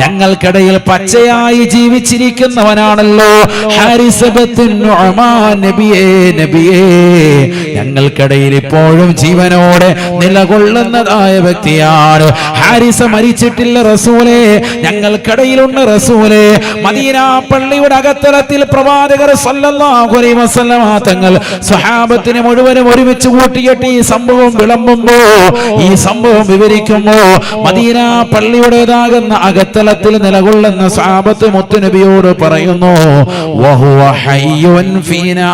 ഞങ്ങൾക്കിടയിൽ പച്ചയായി ജീവിച്ചിരിക്കുന്നവനാണല്ലോ ഹാരിസ ബിൻ നുഅമാൻ. നബിയേ ഞങ്ങൾക്കിടയിൽ ഇപ്പോഴും ജീവനോടെ നിലകൊള്ളുന്നതായ വ്യക്തിയാണ്. ഹാരിസ മരിച്ചിട്ടില്ല റസൂലേ, ഞങ്ങൾക്കിടയിലുണ്ട് റസൂലേ. മദീന പള്ളിയുടെ അകത്തളത്തിൽ പ്രവാചകർ സല്ലല്ലാഹു അലൈഹി വസല്ലം തങ്ങൾ സ്വഹാബത്തിനെ മുഴുവനും ഒരുമിച്ച് കൂട്ടിയിട്ട് ഈ സംഭവം വിളമ്പുമ്പോ, ഈ സംഭവം വിവരിക്കുമ്പോ മദീന പള്ളിയുടേതാകുന്ന അകത്തളത്തിൽ നിലകൊള്ളുന്ന സ്വഹാബത്ത് മുത്തുനബിയോട് പറയുന്നു, വഹുവ ഹയ്യുൻ ഫീനാ,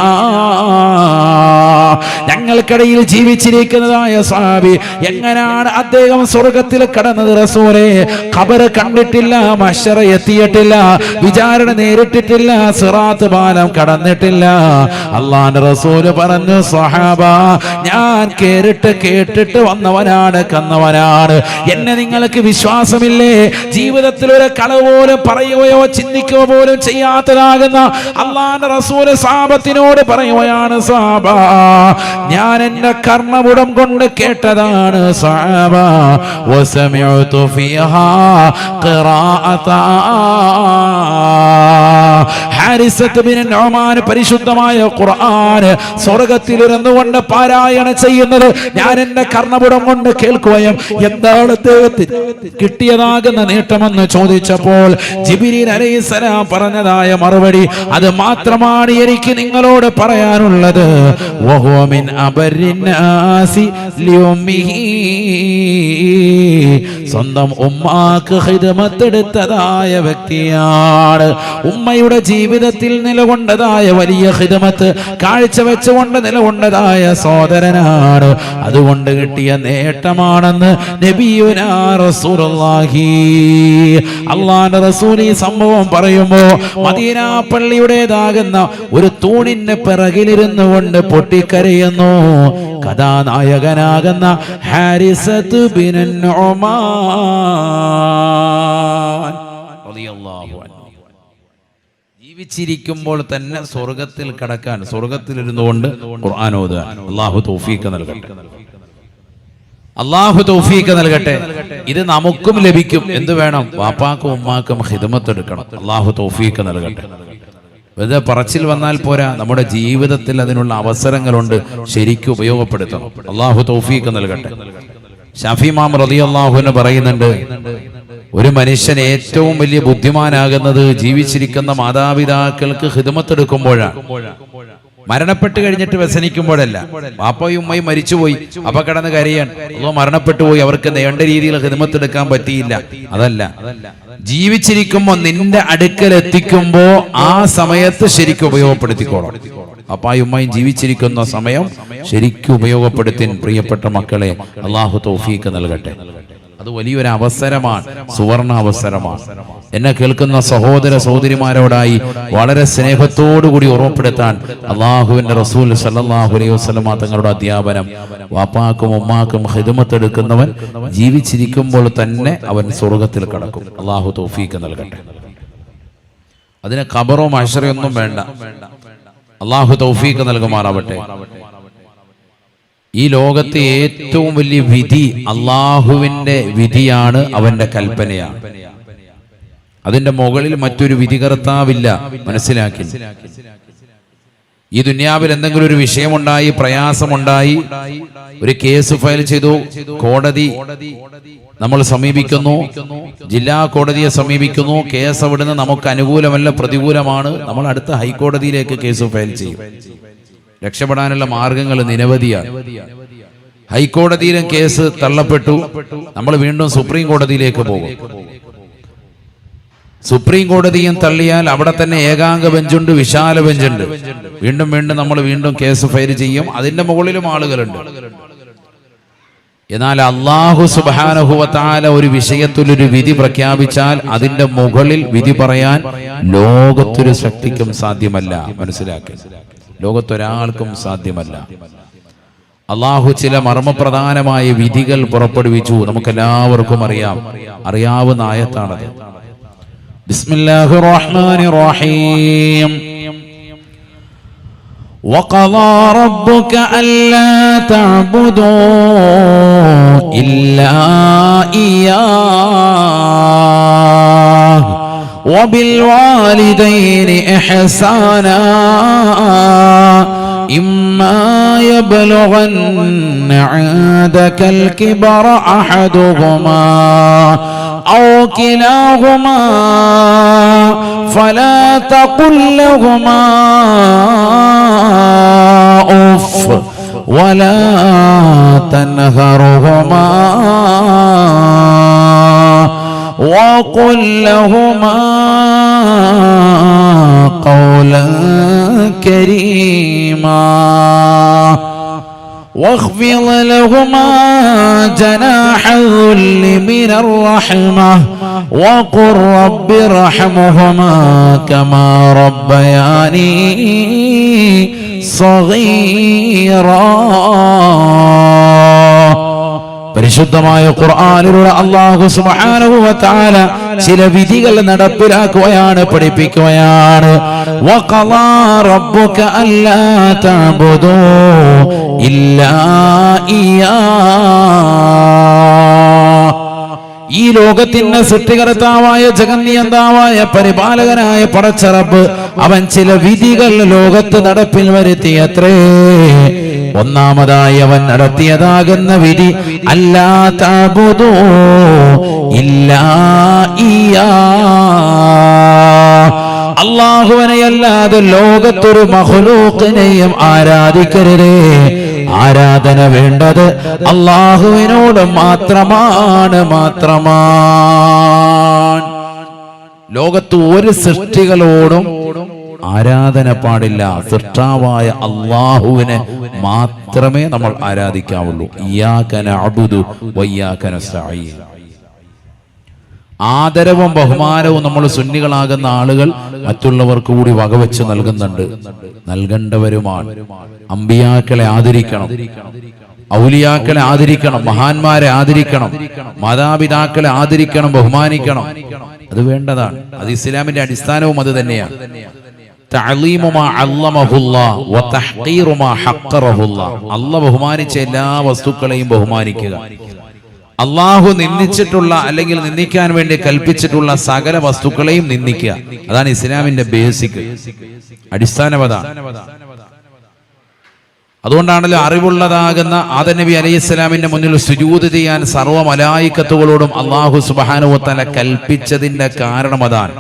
ഞങ്ങൾക്കിടയിൽ ജീവിച്ചിരിക്കുന്നതായ സ്വഹാബി എങ്ങനെയാണ് അദ്ദേഹം സ്വർഗത്തിൽ കടന്നത് റസൂലേ? ഖബർ കണ്ടിട്ടില്ല, മഹ്ശറ എത്തിയിട്ടില്ല, വിചാരണ നേരിട്ടിട്ടില്ല, സിറാത്ത് പാലം കടന്നിട്ടില്ല. അല്ലാഹുവിന്റെ റസൂല് പറഞ്ഞു, സ്വഹാബ ഞാൻ കേട്ടിട്ട് വന്നവനാണ്, കന്നവനാണ്. എന്നെ നിങ്ങൾക്ക് വിശ്വാസമില്ലേ? ജീവിതത്തിൽ ഒരു കളവ് പോലും പറയുകയോ ചിന്തിക്കുകയോ പോലും ചെയ്യാത്തതാകുന്ന അല്ലാഹുവിന്റെ റസൂല് സ്വഹാബത്തിനോട് പറയുകയാണ്, സ്വഹാബ ഞാൻ എന്റെ കർണപുടം കൊണ്ട് കേട്ടതാണ് സ്വഹാബ. വസമിഅതു ഫീഹാ ഖിറാഅത. ഹാരിസത്ത് ബിൻ നുഅമാൻ പരിശുദ്ധമായ ഖുർആൻ സ്വർഗ്ഗത്തിൽ ഇരുന്നുകൊണ്ട് പാരായണം ചെയ്യുന്നത് ഞാൻ എന്റെ കർണപുടം കൊണ്ട് കേൾക്കുകയും എന്താണ് അദ്ദേഹത്തിന് കിട്ടിയതാകുന്ന നേട്ടമെന്ന് ചോദിച്ചപ്പോൾ ജിബ്രീൽ അലൈഹിസ്സലാം പറഞ്ഞതായ മറുപടി, അത് മാത്രമാണ് എനിക്ക് നിങ്ങളോട് പറയാനുള്ളത്. വഹുവ മിൻ അബരിന്നാസി ലിഉമ്മിഹി, സ്വന്തം ഉമ്മാക്ക് ഖിദ്മത്തെടുത്തതായ വ്യക്തിയാണ്. ഉമ്മയുടെ ജീവിതത്തിൽ നിലകൊണ്ടതായ വലിയ ഖിദ്മത്ത് കാഴ്ചവെച്ചുകൊണ്ട് നിലകൊണ്ടതായ സഹോദരനാണ്. അതുകൊണ്ട് കിട്ടിയ നേട്ടമാണെന്ന് നബിയുനാ റസൂലുള്ളാഹി. അല്ലാഹുവിന്റെ റസൂൽ ഈ സംഭവം പറയുമ്പോ മദീന പള്ളിയുടേതാകുന്ന ഒരു തൂണിന്റെ പിറകിലിരുന്നു കൊണ്ട് പൊട്ടിക്കരയുന്നു കഥാനായകനാകുന്ന ഹാരിസത്ത് ബിൻ നുഅമാൻ റളിയല്ലാഹു അൻഹു. ജീവിച്ചിരിക്കുമ്പോൾ തന്നെ സ്വർഗത്തിൽ കടക്കാൻ, സ്വർഗത്തിലിരുന്നുകൊണ്ട് ഖുർആൻ ഓതുക. അല്ലാഹു തൗഫീഖ് നൽകട്ടെ, അല്ലാഹു തൗഫീഖ് നൽകട്ടെ. ഇത് നമുക്കും ലഭിക്കും. എന്ത് വേണം? വാപ്പാക്കും ഉമ്മാക്കും ഖിദ്മത്ത് എടുക്കണം. അല്ലാഹു തൗഫീഖ് നൽകട്ടെ. വെറുതെ പറച്ചിൽ വന്നാൽ പോരാ, നമ്മുടെ ജീവിതത്തിൽ അതിനുള്ള അവസരങ്ങളുണ്ട്, ശരിക്കും ഉപയോഗപ്പെടുത്തണം. അല്ലാഹു തൗഫീഖ് നൽകട്ടെ. ശാഫി ഇമാം റളിയല്ലാഹു അൻഹു പറയുന്നുണ്ട്, ഒരു മനുഷ്യൻ ഏറ്റവും വലിയ ബുദ്ധിമാനാകുന്നത് ജീവിച്ചിരിക്കുന്ന മാതാപിതാക്കൾക്ക് ഖിദ്മത്ത് എടുക്കുമ്പോഴാണ്. മരണപ്പെട്ട് കഴിഞ്ഞിട്ട് വ്യസനിക്കുമ്പോഴല്ല. വാപ്പയും ഉമ്മയും മരിച്ചുപോയി, അപ്പൊ കിടന്ന് കരയാൻ, അതോ മരണപ്പെട്ടു പോയി, അവർക്ക് വേണ്ട രീതിയിൽ ഖിദ്മത്ത് എടുക്കാൻ പറ്റിയില്ല, അതല്ല. ജീവിച്ചിരിക്കുമ്പോ നിന്റെ അടുക്കൽ എത്തിക്കുമ്പോ ആ സമയത്ത് ശരിക്കും ഉപയോഗപ്പെടുത്തിക്കോളാം. അപ്പായും ഉമ്മയും ജീവിച്ചിരിക്കുന്ന സമയം ശരിക്കും ഉപയോഗപ്പെടുത്തിൻ പ്രിയപ്പെട്ട മക്കളെ. അല്ലാഹു തൗഫീഖ് നൽകട്ടെ. അത് വലിയൊരു അവസരമാണ്, സുവർണ അവസരമാണ്. എന്നെ കേൾക്കുന്ന സഹോദര സഹോദരിമാരോടായി വളരെ സ്നേഹത്തോടുകൂടി ഓർമ്മപ്പെടുത്താൻ അള്ളാഹുവിന്റെ റസൂൽ സല്ലല്ലാഹു അലൈഹി വസല്ലം തങ്ങളുടെ അധ്യാപനം, വാപ്പാക്കും ഉമ്മാക്കും ഖിദ്മത്ത് എടുക്കുന്നവൻ ജീവിച്ചിരിക്കുമ്പോൾ തന്നെ അവൻ സ്വർഗത്തിൽ കടക്കും. അള്ളാഹു തൗഫീഖ് നൽകട്ടെ. അതിന് ഖബറോ മഹ്ശറോ ഒന്നും വേണ്ട. അള്ളാഹു തൗഫീഖ് നൽകുമാറാവട്ടെ. ഈ ലോകത്തെ ഏറ്റവും വലിയ വിധി അള്ളാഹുവിന്റെ വിധിയാണ്, അവന്റെ കൽപ്പനയാണ്. അതിന്റെ മുകളിൽ മറ്റൊരു വിധികർത്താവില്ല. മനസ്സിലാക്കി. ഈ ദുനിയാവിൽ എന്തെങ്കിലും ഒരു വിഷയമുണ്ടായി, പ്രയാസമുണ്ടായി, ഒരു കേസ് ഫയൽ ചെയ്തു, കോടതി നമ്മൾ സമീപിക്കുന്നു, ജില്ലാ കോടതിയെ സമീപിക്കുന്നു, കേസ് അവിടുന്ന് നമുക്ക് അനുകൂലമല്ല, പ്രതികൂലമാണ്, നമ്മൾ അടുത്ത ഹൈക്കോടതിയിലേക്ക് കേസ് ഫയൽ ചെയ്യും. രക്ഷപ്പെടാനുള്ള മാർഗങ്ങൾ നിരവധിയാണ്. ഹൈക്കോടതിയിലും കേസ് തള്ളപ്പെട്ടു, നമ്മൾ വീണ്ടും സുപ്രീം കോടതിയിലേക്ക് പോകും. സുപ്രീം കോടതിയും തള്ളിയാൽ അവിടെ തന്നെ ഏകാംഗ ബെഞ്ചുണ്ട്, വിശാല ബെഞ്ചുണ്ട്. വീണ്ടും നമ്മൾ കേസ് ഫയൽ ചെയ്യും. അതിന്റെ മുകളിലും ആളുകളുണ്ട്. എന്നാൽ അല്ലാഹു സുബ്ഹാനഹു വ തആല ഒരു വിഷയത്തിൽ ഒരു വിധി പ്രഖ്യാപിച്ചാൽ അതിന്റെ മുകളിൽ വിധി പറയാൻ ലോകത്തൊരു ശക്തിക്കും സാധ്യമല്ല. മനസ്സിലാക്കി. ലോകത്തൊരാൾക്കും സാധ്യമല്ല. അള്ളാഹു ചില മർമ്മപ്രധാനമായ വിധികൾ പുറപ്പെടുവിച്ചു. നമുക്കെല്ലാവർക്കും അറിയാവുന്ന ആയത്താണത്. ബിസ്മില്ലാഹിർ റഹ്മാനിർ റഹീം. وقضى ربك ألا تعبدوا إلا إياه وبالوالدين إحسانا إما يبلغن عندك الكبر أحدهما أو كلاهما فلا تقل لهما أف ولا تنهرهما وقل لهما قولا كريما واخفض لهما جناح الذل من الرحمة وقل رب ارحمهما كما ربياني صغيرا. പരിശുദ്ധമായ ഖുർആനിലൂടെ അല്ലാഹു സുബ്ഹാനഹു വ തആല ചില വിധികൾ നടപ്പിലാക്കുകയാണ്, പഠിപ്പിക്കുകയാണ്. വഖളാ റബ്ബുക അല്ലാ തഅബുദൂ ഇല്ലാ ഇയ്യാ. ഈ ലോകത്തിന്റെ സൃഷ്ടികർത്താവായ ജഗന്നിയന്താവായ പരിപാലകനായ പടച്ച റബ്ബ് അവൻ ചില വിധികൾ ലോകത്ത് നടപ്പിൽ വരുത്തിയത്രേ. ഒന്നാമതായി അവൻ നടത്തിയതാകുന്ന വിധി അല്ലാ തഅബുദൂ ഇല്ലാ ഇയ്യാ. അല്ലാഹുവിനെയല്ലാതെ ലോകത്തൊരു മഖ്ലൂഖിനെയും ആരാധിക്കരുതേ. ആരാധന വേണ്ടത് അല്ലാഹുവിനോട് മാത്രമാണ്. ലോകത്ത് ഒരു സൃഷ്ടികളോടും ആരാധന പാടില്ല. സൃഷ്ടാവായ അല്ലാഹുവിനെ മാത്രമേ നമ്മൾ ആരാധിക്കാവുള്ളൂ. ഇയ്യാക നഅ്ബുദു വഇയ്യാക നസ്തഈൻ. ആദരവും ബഹുമാനവും നമ്മൾ സുന്നികളാകുന്ന ആളുകൾ മറ്റുള്ളവർക്ക് കൂടി വകവെച്ച് നൽകുന്നുണ്ട്, നൽകേണ്ടവരുമാണ്. അമ്പിയാക്കളെ ആദരിക്കണം, ഔലിയാക്കളെ ആദരിക്കണം, മഹാന്മാരെ ആദരിക്കണം, മാതാപിതാക്കളെ ആദരിക്കണം, ബഹുമാനിക്കണം. അത് വേണ്ടതാണ്. അത് ഇസ്ലാമിന്റെ അടിസ്ഥാനവും അത് തന്നെയാണ്. തഅലീമു മാ അല്ലമഹുല്ലാഹ് വ തഹ്ഖീറു മാ ഹഖറഹുല്ലാഹ്. അല്ലാഹു ബഹുമാനിച്ച എല്ലാ വസ്തുക്കളെയും ബഹുമാനിക്കുക. അള്ളാഹു നിന്ദിച്ചിട്ടുള്ള അല്ലെങ്കിൽ നിന്ദിക്കാൻ വേണ്ടി കൽപ്പിച്ചിട്ടുള്ള സകല വസ്തുക്കളെയും നിന്ദിക്കുക. അതാണ് ഇസ്ലാമിന്റെ ബേസിക്, അടിസ്ഥാനപത. അതുകൊണ്ടാണല്ലോ അറിവുള്ളതാകുന്ന ആദം നബി അലൈഹിസ്സലാമിന്റെ മുന്നിൽ സുജൂദ് ചെയ്യാൻ സർവ്വ മലായികത്തുകളോടും അള്ളാഹു സുബ്ഹാനഹു വ തആല കൽപ്പിച്ചതിന്റെ കാരണം അതാണ്.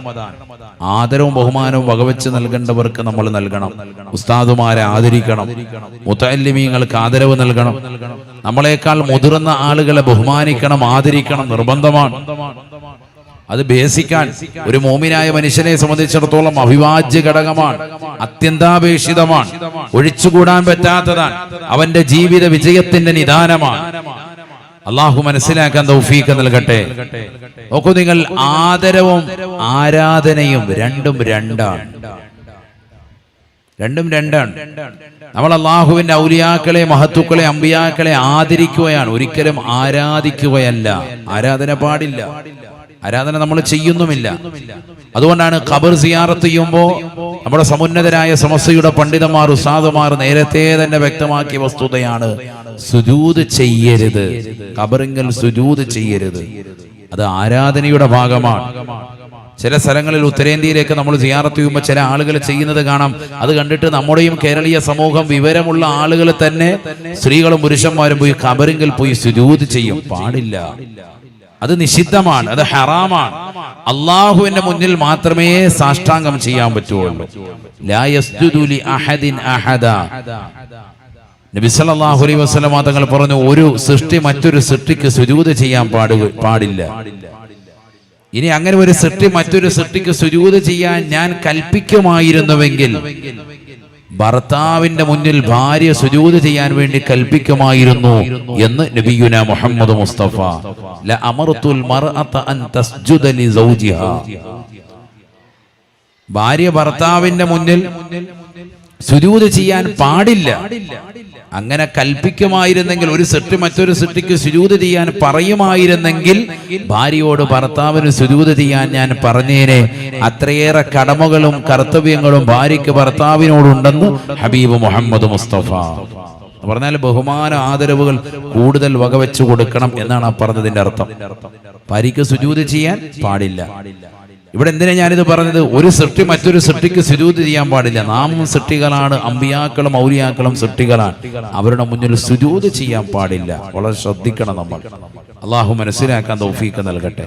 ആദരവും ബഹുമാനവും വകവെച്ച് നൽകേണ്ടവർക്ക് നമ്മൾ നൽകണം. ഉസ്താദുമാരെ ആദരിക്കണം, മുതഅല്ലിമീങ്ങൾക്ക് ആദരവ് നൽകണം, നമ്മളെക്കാൾ മുതിർന്ന ആളുകളെ ബഹുമാനിക്കണം, ആദരിക്കണം, നിർബന്ധമാണ്. അത് ബേസിക്കാൻ ഒരു മോമിനായ മനുഷ്യനെ സംബന്ധിച്ചിടത്തോളം അവിഭാജ്യ ഘടകമാണ്, അത്യന്താപേക്ഷിതമാണ്, ഒഴിച്ചുകൂടാൻ പറ്റാത്തതാണ്, അവന്റെ ജീവിത വിജയത്തിന്റെ നിദാനമാണ്. അള്ളാഹു മനസ്സിലാക്കാൻ തൗഫീഖ് നൽകട്ടെ. നോക്കൂ നിങ്ങൾ, ആദരവും ആരാധനയും രണ്ടും രണ്ടാണ്. നമ്മൾ അള്ളാഹുവിന്റെ ഔലിയാക്കളെ, മഹത്തുക്കളെ, അമ്പിയാക്കളെ ആദരിക്കുകയാണ്, ഒരിക്കലും ആരാധിക്കുകയല്ല. ആരാധന പാടില്ല, ആരാധന നമ്മൾ ചെയ്യുന്നുമില്ല. അതുകൊണ്ടാണ് ഖബർ സിയാറത്ത് ചെയ്യുമ്പോൾ നമ്മുടെ സമുന്നതരായ സമസ്തയുടെ പണ്ഡിതന്മാർ, ഉസ്താദുമാർ നേരത്തെ തന്നെ വ്യക്തമാക്കിയ വസ്തുതയാണ്, സുജൂദ് ചെയ്യരുത്, ഖബറിങ്കൽ സുജൂദ് ചെയ്യരുത്. അത് ആരാധനയുടെ ഭാഗമാണ്. ചില സ്ഥലങ്ങളിൽ ഉത്തരേന്ത്യയിലേക്ക് നമ്മൾ സിയാറത്ത് ചെയ്യുമ്പോൾ ചില ആളുകൾ ചെയ്യുന്നത് കാണാം. അത് കണ്ടിട്ട് നമ്മുടെയും കേരളീയ സമൂഹം, വിവരമുള്ള ആളുകൾ തന്നെ, സ്ത്രീകളും പുരുഷന്മാരും പോയി ഖബറിങ്കൽ പോയി സുജൂദ് ചെയ്യും. പാടില്ല, അത് നിഷിദ്ധമാണ്, അത് ഹറാമാണ്. അള്ളാഹുവിന്റെ മുന്നിൽ മാത്രമേ സാഷ്ടാംഗം ചെയ്യാൻ പറ്റുള്ളൂ. ലാ യസ്ജുദു ലി അഹദിൻ അഹദാ. നബി സല്ലല്ലാഹു അലൈഹി വസല്ലം തങ്ങൾ പറഞ്ഞു, ഒരു സൃഷ്ടി മറ്റൊരു സൃഷ്ടിക്ക് സുജൂദ് ചെയ്യാൻ പാടില്ല. ഇനി അങ്ങനെ ഒരു സൃഷ്ടി മറ്റൊരു സൃഷ്ടിക്ക് സുജൂദ് ചെയ്യാൻ ഞാൻ കൽപ്പിക്കുമായിരുന്നുവെങ്കിൽ ഭർത്താവിന്റെ മുന്നിൽ ഭാര്യ സുജൂദ് ചെയ്യാൻ വേണ്ടി കൽപ്പിക്കുമായിരുന്നു എന്ന് നബിയുന മുഹമ്മദ് മുസ്തഫ. ലഅമർതുൽ മർഅത അൻ തസ്ജുദ ലിസൗജിഹാ. ഭാര്യ ഭർത്താവിന്റെ മുന്നിൽ സുജൂദ് ചെയ്യാൻ പാടില്ല. അങ്ങനെ കൽപ്പിക്കുമായിരുന്നെങ്കിൽ, ഒരു സൃഷ്ടി മറ്റൊരു സൃഷ്ടിക്ക് സുജൂദ് ചെയ്യാൻ പറയുമായിരുന്നെങ്കിൽ ഭാര്യയോട് ഭർത്താവിന് സുജൂദ് ചെയ്യാൻ ഞാൻ പറഞ്ഞേനെ. അത്രയേറെ കടമകളും കർത്തവ്യങ്ങളും ഭാര്യയ്ക്ക് ഭർത്താവിനോടുണ്ടെന്ന് ഹബീബ് മുഹമ്മദ് മുസ്തഫ. പറഞ്ഞാൽ ബഹുമാന ആദരവുകൾ കൂടുതൽ വകവെച്ചു കൊടുക്കണം എന്നാണ് ആ പറഞ്ഞതിന്റെ അർത്ഥം. ഭാര്യയ്ക്ക് സുജൂദ് ചെയ്യാൻ പാടില്ല. ഇവിടെ എന്തിനാ ഞാനിത് പറഞ്ഞത്? ഒരു സൃഷ്ടി മറ്റൊരു സൃഷ്ടിക്ക് സുജൂദ് ചെയ്യാൻ പാടില്ല. നാമും സൃഷ്ടികളാണ്, അമ്പിയാക്കളും ഔലിയാക്കളും സൃഷ്ടികളാണ്. അവരുടെ മുന്നിൽ സുജൂദ് ചെയ്യാൻ പാടില്ല. വളരെ ശ്രദ്ധിക്കണം നമ്മൾ. അള്ളാഹു മനസ്സിലാക്കാൻ തൗഫീഖ് നൽകട്ടെ.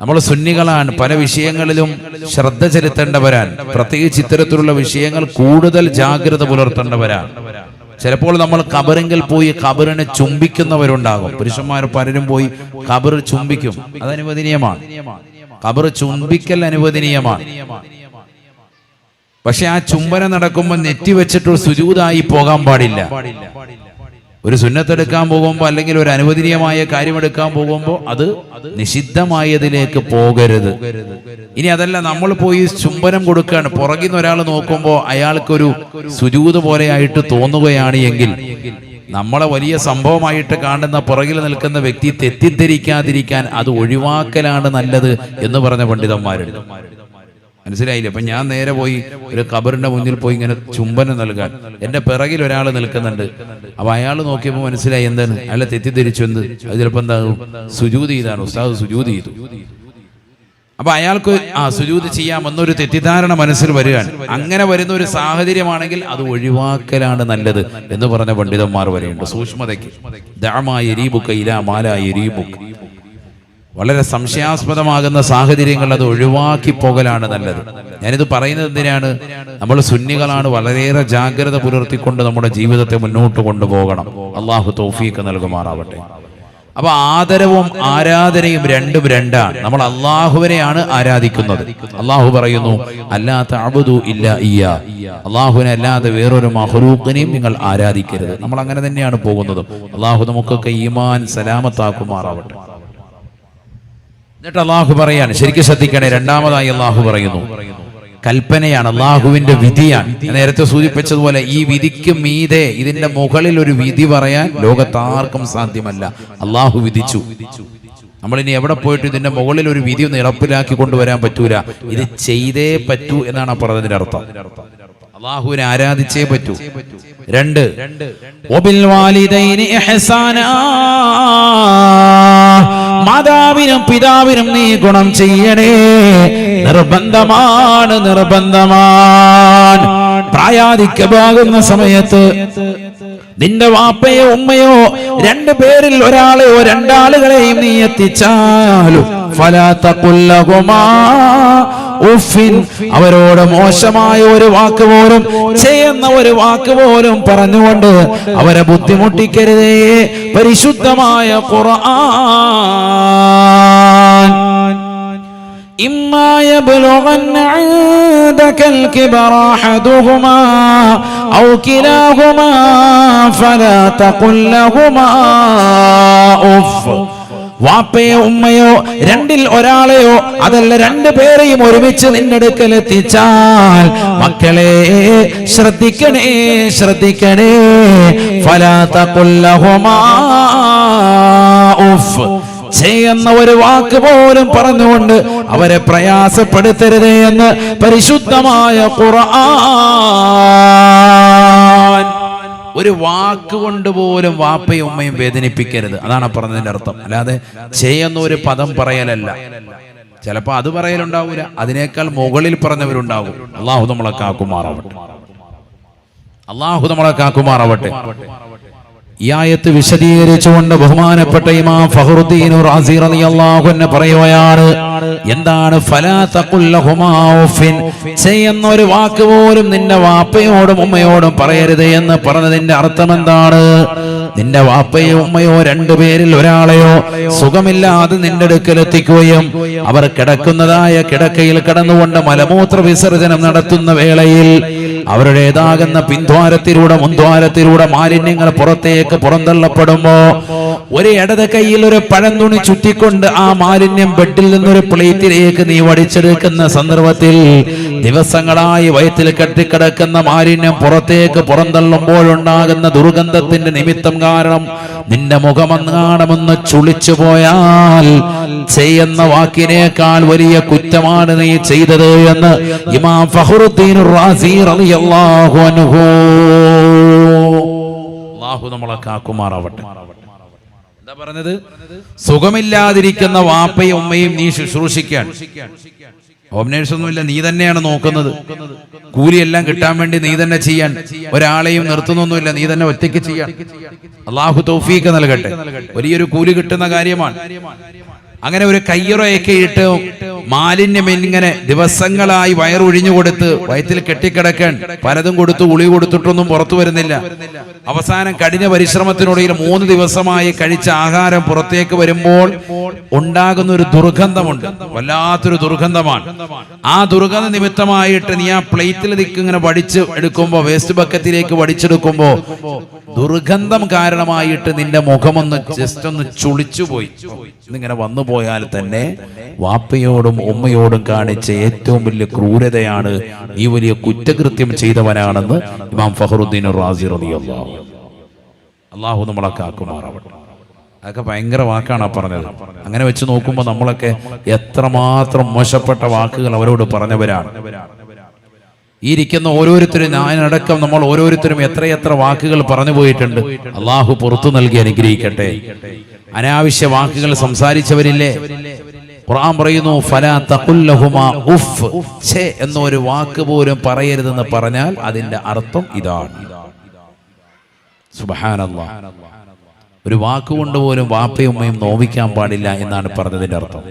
നമ്മൾ സുന്നികളാണ്, പല വിഷയങ്ങളിലും ശ്രദ്ധ ചെലുത്തേണ്ടവരാണ്. പ്രത്യേകിച്ച് ഇത്തരത്തിലുള്ള വിഷയങ്ങൾ കൂടുതൽ ജാഗ്രത പുലർത്തേണ്ടവരാണ്. ചിലപ്പോൾ നമ്മൾ ഖബറിങ്കിൽ പോയി ഖബറിനെ ചുംബിക്കുന്നവരുണ്ടാകും. പുരുഷന്മാർ പലരും പോയി ഖബർ ചുംബിക്കും. അത് അനുവദനീയമാണ്. ഖബർ ചുംബിക്കൽ അനുവദനീയമാണ്. പക്ഷെ ആ ചുംബനം നടക്കുമ്പോൾ നെറ്റി വെച്ചിട്ട് സുജൂദായി പോകാൻ പാടില്ല. ഒരു സുന്നത്തെടുക്കാൻ പോകുമ്പോൾ അല്ലെങ്കിൽ ഒരു അനുവദനീയമായ കാര്യമെടുക്കാൻ പോകുമ്പോൾ അത് നിഷിദ്ധമായതിലേക്ക് പോകരുത്. ഇനി അതല്ല, നമ്മൾ പോയി ചുംബനം കൊടുക്കുകയാണ്, പുറകിൽ നിന്ന് ഒരാൾ നോക്കുമ്പോൾ അയാൾക്കൊരു സുജൂദ് പോലെയായിട്ട് തോന്നുകയാണ് എങ്കിൽ നമ്മളെ വലിയ സംഭവമായിട്ട് കാണുന്ന പുറകിൽ നിൽക്കുന്ന വ്യക്തി തെറ്റിദ്ധരിക്കാതിരിക്കാൻ അത് ഒഴിവാക്കലാണ് നല്ലത് എന്ന് പറഞ്ഞ പണ്ഡിതന്മാരുണ്ട്. മനസ്സിലായില്ലേ? അപ്പൊ ഞാൻ നേരെ പോയി ഒരു ഖബറിന്റെ മുന്നിൽ പോയി ഇങ്ങനെ ചുംബനം നൽകാൻ, എന്റെ പിറകിൽ ഒരാൾ നിൽക്കുന്നുണ്ട്. അപ്പൊ അയാൾ നോക്കിയപ്പോൾ മനസ്സിലായി എന്താണ്, അയാളെ തെറ്റിദ്ധരിച്ചു. എന്ത്? അത് ചിലപ്പോ എന്താകും, സുജൂദ് ചെയ്താണ്, ഉസ്താദ് സുജൂദ് ചെയ്തു. അപ്പൊ അയാൾക്ക് സുജൂദ് ചെയ്യാമെന്നൊരു തെറ്റിദ്ധാരണ മനസ്സിൽ വരികയാണ്. അങ്ങനെ വരുന്ന ഒരു സാഹചര്യമാണെങ്കിൽ അത് ഒഴിവാക്കലാണ് നല്ലത് എന്ന് പറഞ്ഞ പണ്ഡിതന്മാർ വരെയുണ്ട്. സൂക്ഷ്മതയ്ക്ക് വളരെ സംശയാസ്പദമാകുന്ന സാഹചര്യങ്ങൾ അത് ഒഴിവാക്കി പോകലാണ് നല്ലത്. ഞാനിത് പറയുന്നത് എന്തിനാണ്? നമ്മൾ സുന്നികളാണ്, വളരെയേറെ ജാഗ്രത പുലർത്തിക്കൊണ്ട് നമ്മുടെ ജീവിതത്തെ മുന്നോട്ട് കൊണ്ടുപോകണം. അള്ളാഹു തൗഫീഖ് നൽകുമാറാവട്ടെ. അപ്പൊ ആദരവും ആരാധനയും രണ്ടും രണ്ടാണ്. നമ്മൾ അള്ളാഹുവിനെയാണ് ആരാധിക്കുന്നത്. അള്ളാഹു പറയുന്നു, അല്ലാ തഅബുദു ഇല്ലാ ഇയ്യാ, അള്ളാഹുവിനെ അല്ലാതെ വേറൊരു മഖ്ലൂഖിനെയും നിങ്ങൾ ആരാധിക്കരുത്. നമ്മൾ അങ്ങനെ തന്നെയാണ് പോകുന്നത്. അള്ളാഹു നമുക്കൊക്കെ ഈമാൻ സലാമത്താക്കുമാറാവട്ടെ. എന്നിട്ട് അള്ളാഹു പറയാണ്, ശരിക്കും ശ്രദ്ധിക്കണേ, രണ്ടാമതായി അള്ളാഹു പറയുന്നു, കൽപ്പനയാണ്, അള്ളാഹുവിന്റെ വിധിയാണ്. നേരത്തെ സൂചിപ്പിച്ചതുപോലെ ഈ വിധിക്ക് മീതെ, ഇതിന്റെ മുകളിൽ ഒരു വിധി പറയാൻ ലോകത്താർക്കും സാധ്യമല്ല. അള്ളാഹു വിധിച്ചു. നമ്മളിനി എവിടെ പോയിട്ട് ഇതിന്റെ മുകളിൽ ഒരു വിധി ഒന്ന് നടപ്പിലാക്കി കൊണ്ടുവരാൻ പറ്റൂല. ഇത് ചെയ്തേ പറ്റൂ എന്നാണ് പറഞ്ഞതിന്റെ അർത്ഥം. അള്ളാഹുവിനെ ആരാധിച്ചേ പറ്റൂ. രണ്ട്, വബിൽ വാലിദൈനി ഇഹ്സാനാ, മാതാവിനും പിതാവിനും നീ ഗുണം ചെയ്യണേ. നിർബന്ധമാണ്, നിർബന്ധമാണ്. പ്രായാധിക്യമാകുന്ന സമയത്ത് നിന്റെ വാപ്പയോ ഉമ്മയോ രണ്ടു പേരിൽ ഒരാളെയോ രണ്ടാളുകളെയും നീ എത്തിച്ചാലും ഫലാ തഖുൽ ലഹുമാ ഉഫിൻ, അവരോട് മോശമായ ഒരു വാക്ക് പോലും, ചെയ്യുന്ന ഒരു വാക്ക് പോലും പറഞ്ഞുകൊണ്ട് അവരെ ബുദ്ധിമുട്ടിക്കരുതേ. പരിശുദ്ധമായ ഖുർആൻ, ഇമ്മാ യബ്ലുഗന്ന ഇൻദകൽ കിബറ അഹദുഹുമാ ഔ കിലാഹുമാ ഫലാ തഖുൽ ലഹുമാ ഉഫ്. വാപ്പയോ ഉമ്മയോ രണ്ടിൽ ഒരാളെയോ അതല്ല രണ്ടു പേരെയും ഒരുമിച്ച് നിന്റെ അടുക്കൽ എത്തിച്ചാൽ മക്കളെ ശ്രദ്ധിക്കണേ, ശ്രദ്ധിക്കണേ. ഫലാ തഖുൽ ലഹുമാ ഉഫ്, ചെയ്യുന്ന ഒരു വാക്ക് പോലും പറഞ്ഞുകൊണ്ട് അവരെ പ്രയാസപ്പെടുത്തരുതേ എന്ന് പരിശുദ്ധമായ ഖുർആൻ. ഒരു വാക്കുകൊണ്ട് പോലും വാപ്പയും ഉമ്മയും വേദനിപ്പിക്കരുത്, അതാണ് പറഞ്ഞതിന്റെ അർത്ഥം. അല്ലാതെ ചെയ്യുന്ന ഒരു പദം പറയലല്ല. ചിലപ്പോ അത് പറയലുണ്ടാവൂല, അതിനേക്കാൾ മുകളിൽ പറഞ്ഞവരുണ്ടാവും. അള്ളാഹു നമ്മളെ കാക്കുമാറാവട്ടെ, അള്ളാഹു നമ്മളെ കാക്കുമാറാവട്ടെ. ഈ ആയത്ത് വിശദീകരിച്ചുകൊണ്ട് ബഹുമാനപ്പെട്ട ഇമാം ഫഖ്റുദ്ദീൻ റാസി റളിയല്ലാഹു അൻഹു പറയുകയാണ്, എന്താണ് ഫലാ തഖുൽ ലഹുമാ ഉഫിൻ, ചെയ്യുന്ന ഒരു വാക്ക് പോലും നിന്റെ വാപ്പയോടും ഉമ്മയോടും പറയരുത് എന്ന് പറഞ്ഞതിന്റെ അർത്ഥം എന്താണ്? നിന്റെ വാപ്പയോ ഉമ്മയോ രണ്ടുപേരിൽ ഒരാളെയോ സുഖമില്ലാതെ നിന്റെ അടുക്കൽ എത്തിക്കുകയും അവർ കിടക്കുന്നതായ കിടക്കയിൽ കിടന്നുകൊണ്ട് മലമൂത്ര വിസർജനം നടത്തുന്ന വേളയിൽ അവരുടേതാകുന്ന പിൻദ്വാരത്തിലൂടെ മുൻദ്വാരത്തിലൂടെ മാലിന്യങ്ങൾ പുറത്തേക്ക് പുറന്തള്ളപ്പെടുമ്പോ ഒരു ഇടത് കൈയിൽ ഒരു പഴന്തുണി ചുറ്റിക്കൊണ്ട് ആ മാലിന്യം ബെഡിൽ നിന്നൊരു പ്ലേറ്റിലേക്ക് നീ വടിച്ചെടുക്കുന്ന സന്ദർഭത്തിൽ ദിവസങ്ങളായി വയറ്റിൽ കെട്ടിക്കിടക്കുന്ന മാലിന്യം പുറത്തേക്ക് പുറന്തള്ളുമ്പോഴുണ്ടാകുന്ന ദുർഗന്ധത്തിന്റെ നിമിത്തം കാരണം നിന്റെ മുഖമങ്ങാണമെന്ന് ചുളിച്ചു പോയാൽ ചെയ്യുന്ന വാക്കിനേക്കാൾ വലിയ കുറ്റമാണ് നീ ചെയ്തത് എന്ന് ഇമാം ഫഖ്റുദ്ദീൻ റാസി റളിയല്ലാഹു അൻഹു. അല്ലാഹു നമ്മളെ കാക്കുമാറാവട്ടെ. എന്താ പറഞ്ഞത്? സുഖമില്ലാതിരിക്കുന്ന വാപ്പയും ഉമ്മയും നീ ശുശ്രൂഷിക്കാൻ. ഹോം നേഴ്സൊന്നുമില്ല, നീ തന്നെയാണ് നോക്കുന്നത്. കൂലിയെല്ലാം കിട്ടാൻ വേണ്ടി നീ തന്നെ ചെയ്യാൻ, ഒരാളെയും നിർത്തുന്നൊന്നുമില്ല, നീ തന്നെ ഒറ്റയ്ക്ക് ചെയ്യാൻ. അള്ളാഹു തൗഫീഖ് നൽകട്ടെ. വലിയൊരു കൂലി കിട്ടുന്ന കാര്യമാണ്. അങ്ങനെ ഒരു കയ്യുറയൊക്കെ ഇട്ട് മാലിന്യം ഇങ്ങനെ ദിവസങ്ങളായി വയറൊഴിഞ്ഞു കൊടുത്ത് വയറ്റിൽ കെട്ടിക്കിടക്കാൻ പലതും കൊടുത്തു, ഗുളി കൊടുത്തിട്ടൊന്നും പുറത്തു വരുന്നില്ല. അവസാനം കഠിന പരിശ്രമത്തിനൊടുവിൽ 3 ദിവസമായി കഴിച്ച ആഹാരം പുറത്തേക്ക് വരുമ്പോൾ ഉണ്ടാകുന്ന ഒരു ദുർഗന്ധമുണ്ട്, വല്ലാത്തൊരു ദുർഗന്ധമാണ്. ആ ദുർഗന്ധ നിമിത്തമായിട്ട് നീ ആ പ്ലേറ്റിൽ ഇങ്ങനെ വടിച്ച് എടുക്കുമ്പോ, വേസ്റ്റ് ബക്കറ്റിലേക്ക് വടിച്ചെടുക്കുമ്പോ ദുർഗന്ധം കാരണമായിട്ട് നിന്റെ മുഖമൊന്ന് ജസ്റ്റ് ഒന്ന് ചുളിച്ചുപോയി. ഇന്നിങ്ങനെ വന്നു പോയാൽ തന്നെ വാപ്പയോടും ഉമ്മയോടും കാണിച്ച ഏറ്റവും വലിയ ക്രൂരതയാണ്, ഈ വലിയ കുറ്റകൃത്യം ചെയ്തവനാണെന്ന് ഇമാം ഫഖറുദ്ദീൻ റാസി റളിയല്ലാഹു അൻഹു. അല്ലാഹു നമ്മളെ കാക്കുമാറാവട്ടെ. അതൊക്കെ ഭയങ്കര വാക്കാണ് പറഞ്ഞത്. അങ്ങനെ വെച്ച് നോക്കുമ്പോൾ നമ്മളൊക്കെ എത്രമാത്രം മോശപ്പെട്ട വാക്കുകൾ അവരോട് പറഞ്ഞവരാണ്. ഈ ഇരിക്കുന്ന ഓരോരുത്തരും, ഞാനടക്കം നമ്മൾ ഓരോരുത്തരും എത്രയെത്ര വാക്കുകൾ പറഞ്ഞു പോയിട്ടുണ്ട്. അള്ളാഹു പുറത്തു നൽകി അനുഗ്രഹിക്കട്ടെ. അനാവശ്യ വാക്കുകൾ സംസാരിച്ചവരില്ലേ? ഖുർആൻ പറയുന്നു, ഫലാ തഖുൽ ലഹുമാ ഉഫ്, ഛേ എന്നൊരു വാക്ക് പോലും പറയരുതെന്ന് പറഞ്ഞാൽ അതിന്റെ അർത്ഥം ഇതാണ്. സുബ്ഹാനല്ലാഹ്. ഒരു വാക്കുകൊണ്ട് പോലും വാപ്പയും ഉമ്മയും നോവിക്കാൻ പാടില്ല എന്നാണ് പറഞ്ഞതിന്റെ അർത്ഥം.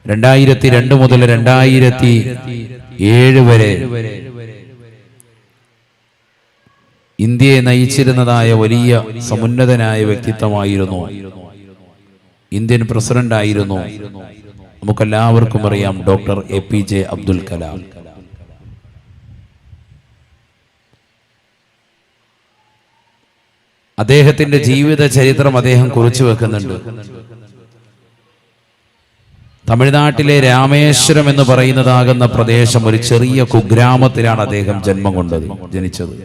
2002 മുതൽ 2007 വരെ ഇന്ത്യയെ നയിച്ചിരുന്നതായ വലിയ സമുന്നതനായ വ്യക്തിത്വമായിരുന്നു, ഇന്ത്യൻ പ്രസിഡന്റ് ആയിരുന്നു. നമുക്കെല്ലാവർക്കും അറിയാം, ഡോക്ടർ APJ അബ്ദുൽ കലാം. അദ്ദേഹത്തിന്റെ ജീവിത ചരിത്രം അദ്ദേഹം കുറിച്ചു വെക്കുന്നുണ്ട്. തമിഴ്നാട്ടിലെ രാമേശ്വരം എന്ന് പറയുന്നതാകുന്ന പ്രദേശം, ഒരു ചെറിയ കുഗ്രാമത്തിലാണ് അദ്ദേഹം ജനിച്ചത്.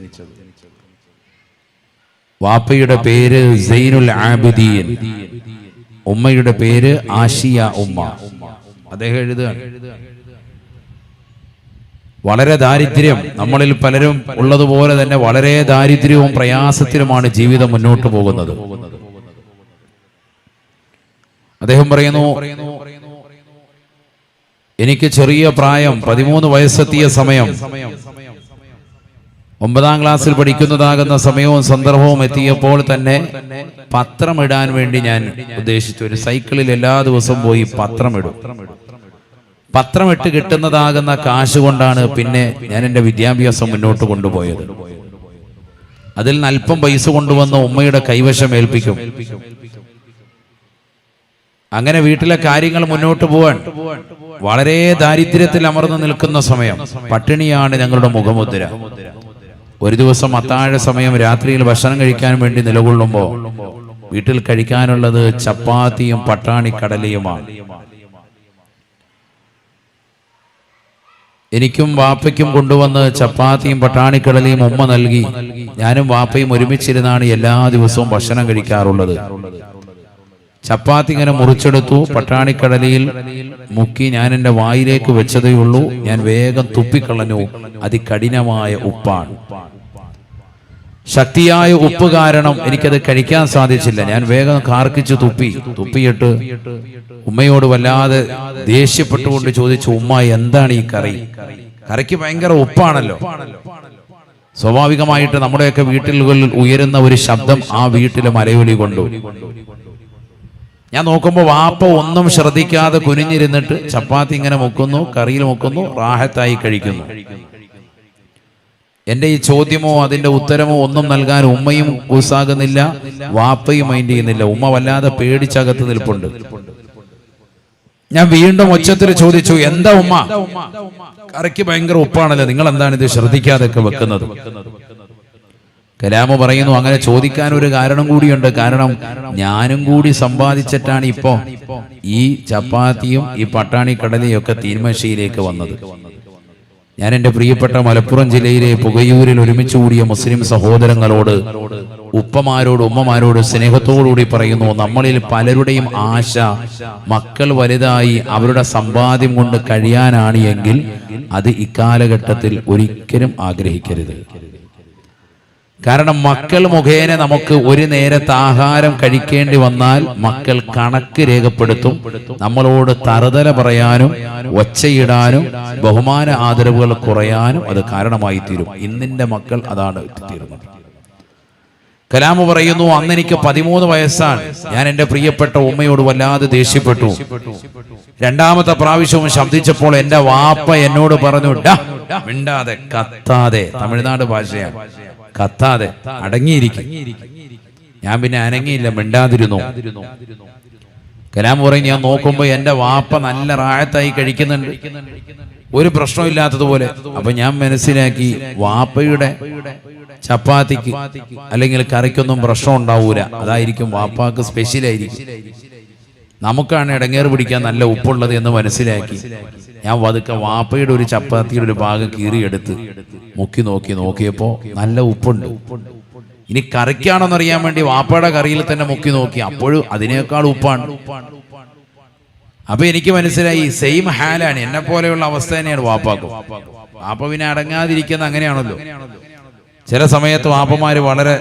വാപ്പയുടെ പേര് സൈനുൽ ആബിദീൻ, ഉമ്മയുടെ പേര് ആഷിയ ഉമ്മ. അദ്ദേഹം എഴുതുകയാണ്, വളരെ ദാരിദ്ര്യം, നമ്മളിൽ പലരും ഉള്ളതുപോലെ തന്നെ വളരെ ദാരിദ്ര്യവും പ്രയാസത്തിലുമാണ് ജീവിതം മുന്നോട്ട് പോകുന്നത്. അദ്ദേഹം പറയുന്നു, എനിക്ക് ചെറിയ പ്രായം, 13 വയസ്സെത്തിയ സമയം, 9ാം ക്ലാസ്സിൽ പഠിക്കുന്നതാകുന്ന സമയവും സന്ദർഭവും എത്തിയപ്പോൾ തന്നെ പത്രമിടാൻ വേണ്ടി ഞാൻ ഉദ്ദേശിച്ചു. ഒരു സൈക്കിളിൽ എല്ലാ ദിവസവും പോയി പത്രമിട്ട് കിട്ടുന്നതാകുന്ന കാശ് കൊണ്ടാണ് പിന്നെ ഞാൻ എൻ്റെ വിദ്യാഭ്യാസം മുന്നോട്ട് കൊണ്ടുപോയത്. അതിൽ നിന്ന് അല്പം പൈസ കൊണ്ടുവന്ന് ഉമ്മയുടെ കൈവശം ഏൽപ്പിക്കും. അങ്ങനെ വീട്ടിലെ കാര്യങ്ങൾ മുന്നോട്ട് പോവാൻ വളരെ ദാരിദ്ര്യത്തിൽ അമർന്നു നിൽക്കുന്ന സമയം, പട്ടിണിയാണ് ഞങ്ങളുടെ മുഖമുദ്ര. ഒരു ദിവസം അത്താഴ സമയം രാത്രിയിൽ ഭക്ഷണം കഴിക്കാൻ വേണ്ടി നിലകൊള്ളുമ്പോൾ വീട്ടിൽ കഴിക്കാനുള്ളത് ചപ്പാത്തിയും പട്ടാണിക്കടലയുമാണ്. എനിക്കും വാപ്പയ്ക്കും കൊണ്ടുവന്ന് ചപ്പാത്തിയും പട്ടാണിക്കടലയും ഉമ്മ നൽകി. ഞാനും വാപ്പയും ഒരുമിച്ചിരുന്നാണ് എല്ലാ ദിവസവും ഭക്ഷണം കഴിക്കാറുള്ളത്. ചപ്പാത്തി ഇങ്ങനെ മുറിച്ചെടുത്തു, പട്ടാണിക്കടലയിൽ മുക്കി ഞാൻ എൻ്റെ വായിലേക്ക് വെച്ചതേയുള്ളൂ. ഞാൻ വേഗം തുപ്പിക്കളഞ്ഞു. അതികഠിനമായ ഉപ്പാണ്. ശക്തിയായ ഉപ്പ് കാരണം എനിക്കത് കഴിക്കാൻ സാധിച്ചില്ല. ഞാൻ വേഗം കാർക്കിച്ച് തുപ്പിയിട്ട് ഉമ്മയോട് വല്ലാതെ ദേഷ്യപ്പെട്ടുകൊണ്ട് ചോദിച്ചു, ഉമ്മ എന്താണ് ഈ കറി? കറിക്ക് ഭയങ്കര ഉപ്പാണല്ലോ. സ്വാഭാവികമായിട്ട് നമ്മുടെയൊക്കെ വീട്ടിലുകളിൽ ഉയരുന്ന ഒരു ശബ്ദം ആ വീട്ടിലെ മലയൊലി കൊണ്ടു. ഞാൻ നോക്കുമ്പോൾ വാപ്പ ഒന്നും ശ്രദ്ധിക്കാതെ കുനിഞ്ഞിരുന്നിട്ട് ചപ്പാത്തി ഇങ്ങനെ മുക്കുന്നു, കറിയിൽ മുക്കുന്നു, റാഹത്തായി കഴിക്കുന്നു. എന്റെ ഈ ചോദ്യമോ അതിന്റെ ഉത്തരമോ ഒന്നും നൽകാൻ ഉമ്മയും കൂസാകുന്നില്ല, വാപ്പയും മൈൻഡ് ചെയ്യുന്നില്ല. ഉമ്മ വല്ലാതെ പേടിച്ചകത്ത് നിൽപ്പുണ്ട്. ഞാൻ വീണ്ടും ഒച്ചത്തിൽ ചോദിച്ചു, എന്താ ഉമ്മ? കറിക്ക് ഭയങ്കര ഉപ്പാണല്ലോ, നിങ്ങൾ എന്താണ് ഇത് ശ്രദ്ധിക്കാതൊക്കെ വെക്കുന്നത്? കലാമ പറയുന്നു, അങ്ങനെ ചോദിക്കാൻ ഒരു കാരണം കൂടിയുണ്ട്. കാരണം ഞാനും കൂടി സമ്പാദിച്ചിട്ടാണ് ഇപ്പോ ഈ ചപ്പാത്തിയും ഈ പട്ടാണിക്കടലയും ഒക്കെ തീന്മേശയിലേക്ക് വന്നത്. ഞാൻ എൻ്റെ പ്രിയപ്പെട്ട മലപ്പുറം ജില്ലയിലെ പുകയൂരിൽ ഒരുമിച്ച് കൂടിയ മുസ്ലിം സഹോദരങ്ങളോട്, ഉപ്പമാരോട് ഉമ്മമാരോട് സ്നേഹത്തോടുകൂടി പറയുന്നു, നമ്മളിൽ പലരുടെയും ആശ മക്കൾ വലുതായി അവരുടെ സമ്പാദ്യം കൊണ്ട് കഴിയാനാണ് എങ്കിൽ അത് ഇക്കാലഘട്ടത്തിൽ ഒരിക്കലും ആഗ്രഹിക്കരുത്. കാരണം മക്കൾ മുഖേന നമുക്ക് ഒരു നേരത്തെ ആഹാരം കഴിക്കേണ്ടി വന്നാൽ മക്കൾ കണക്ക് രേഖപ്പെടുത്തും, നമ്മളോട് തറുതല പറയാനും ഒച്ചയിടാനും ബഹുമാന ആദരവുകൾ കുറയാനും അത് കാരണമായി തീരും. ഇന്നിന്റെ മക്കൾ അതാണ് തീരുന്നത്. കലാമു പറയുന്നു, അന്ന് എനിക്ക് 13 വയസ്സാണ്. ഞാൻ എൻ്റെ പ്രിയപ്പെട്ട ഉമ്മയോട് വല്ലാതെ ദേഷ്യപ്പെട്ടു. രണ്ടാമത്തെ പ്രാവശ്യവും ശബ്ദിച്ചപ്പോൾ എൻ്റെ വാപ്പ എന്നോട് പറഞ്ഞു, മിണ്ടാതെ കത്താതെ, തമിഴ്നാട് ഭാഷയാണ്, കത്താതെ അടങ്ങിയിരിക്കും. ഞാൻ പിന്നെ അനങ്ങിയില്ല, മിണ്ടാതിരുന്നു. കലാം പറയും, ഞാൻ നോക്കുമ്പോ എൻ്റെ വാപ്പ നല്ല റായത്തായി കഴിക്കുന്നുണ്ട്, ഒരു പ്രശ്നമില്ലാത്തതുപോലെ. അപ്പൊ ഞാൻ മനസ്സിലാക്കി, വാപ്പയുടെ ചപ്പാത്തിക്ക് അല്ലെങ്കിൽ കറിക്കൊന്നും പ്രശ്നം ഉണ്ടാവൂല, അതായിരിക്കും വാപ്പാക്ക് സ്പെഷ്യലായിരിക്കും. നമുക്കാണ് ഇടങ്ങേറ് പിടിക്കാൻ നല്ല ഉപ്പുള്ളത് എന്ന് മനസ്സിലാക്കി ഞാൻ വതുക്കെ വാപ്പയുടെ ഒരു ചപ്പാത്തിയുടെ ഒരു ഭാഗം കീറിയെടുത്ത് നോക്കിയപ്പോ നല്ല ഉപ്പുണ്ട്. ഇനി കറിക്കാണെന്നറിയാൻ വേണ്ടി വാപ്പയുടെ കറിയിൽ തന്നെ നോക്കി, അപ്പോഴും അതിനേക്കാൾ ഉപ്പാണ്. അപ്പൊ എനിക്ക് മനസ്സിലായി, സെയിം ഹാലാണ്, എന്നെ പോലെയുള്ള അവസ്ഥ തന്നെയാണ് വാപ്പാക്കും. വാപ്പ പിന്നെ അടങ്ങാതിരിക്കുന്ന അങ്ങനെയാണല്ലോ. ചില സമയത്ത് വാപ്പമാര് വളരെ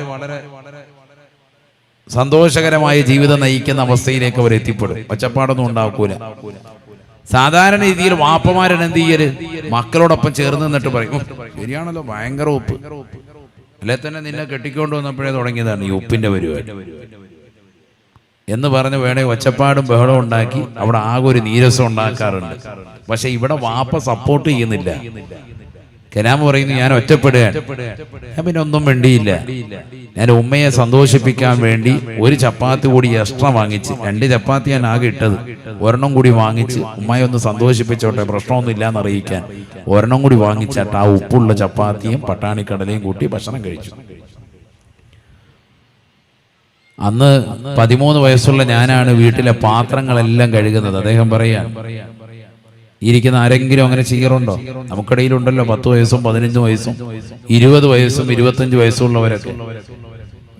സന്തോഷകരമായ ജീവിതം നയിക്കുന്ന അവസ്ഥയിലേക്ക് അവർ എത്തിപ്പെടും, ഒച്ചപ്പാടൊന്നും ഉണ്ടാക്കൂല. സാധാരണ രീതിയിൽ വാപ്പമാരൻ എന്ത് ചെയ്യല്, മക്കളോടൊപ്പം ചേർന്ന് നിന്നിട്ട് പറയും, ശരിയാണല്ലോ ഭയങ്കര ഉപ്പ്, അല്ലെ തന്നെ നിന്നെ കെട്ടിക്കൊണ്ട് വന്നപ്പോഴേ തുടങ്ങിയതാണ് ഈ ഉപ്പിന്റെ പരിപാടി എന്ന് പറഞ്ഞ് വേണേ ഒച്ചപ്പാടും ബഹളവും ഉണ്ടാക്കി അവിടെ ആകെ ഒരു നീരസം ഉണ്ടാക്കാറുണ്ട്. പക്ഷെ ഇവിടെ വാപ്പ സപ്പോർട്ട് ചെയ്യുന്നില്ല. കലാം പറയുന്നു, ഞാൻ ഒറ്റപ്പെടുകയാണ്. ഞാൻ പിന്നെ ഒന്നും വേണ്ടിയില്ല. ഞാൻ ഉമ്മയെ സന്തോഷിപ്പിക്കാൻ വേണ്ടി ഒരു ചപ്പാത്തി കൂടി എക്സ്ട്രാ വാങ്ങിച്ച്, 2 ചപ്പാത്തി ഞാൻ ആകെ ഇട്ടത്, ഒരെണ്ണം കൂടി വാങ്ങിച്ച് ഉമ്മയെ ഒന്ന് സന്തോഷിപ്പിച്ചോട്ടെ, പ്രശ്നമൊന്നും ഇല്ലാന്ന് അറിയിക്കാൻ ഒരെണ്ണം കൂടി വാങ്ങിച്ചിട്ട് ആ ഉപ്പുള്ള ചപ്പാത്തിയും പട്ടാണിക്കടലയും കൂട്ടി ഭക്ഷണം കഴിച്ചു. അന്ന് 13 വയസ്സുള്ള ഞാനാണ് വീട്ടിലെ പാത്രങ്ങളെല്ലാം കഴുകുന്നത്. അദ്ദേഹം പറയാൻ, ഇരിക്കുന്ന ആരെങ്കിലും അങ്ങനെ ചെയ്യാറുണ്ടോ? നമുക്കിടയിലുണ്ടല്ലോ 10 വയസ്സും 15 വയസ്സും 20 വയസ്സും 25 വയസ്സുള്ളവരൊക്കെ.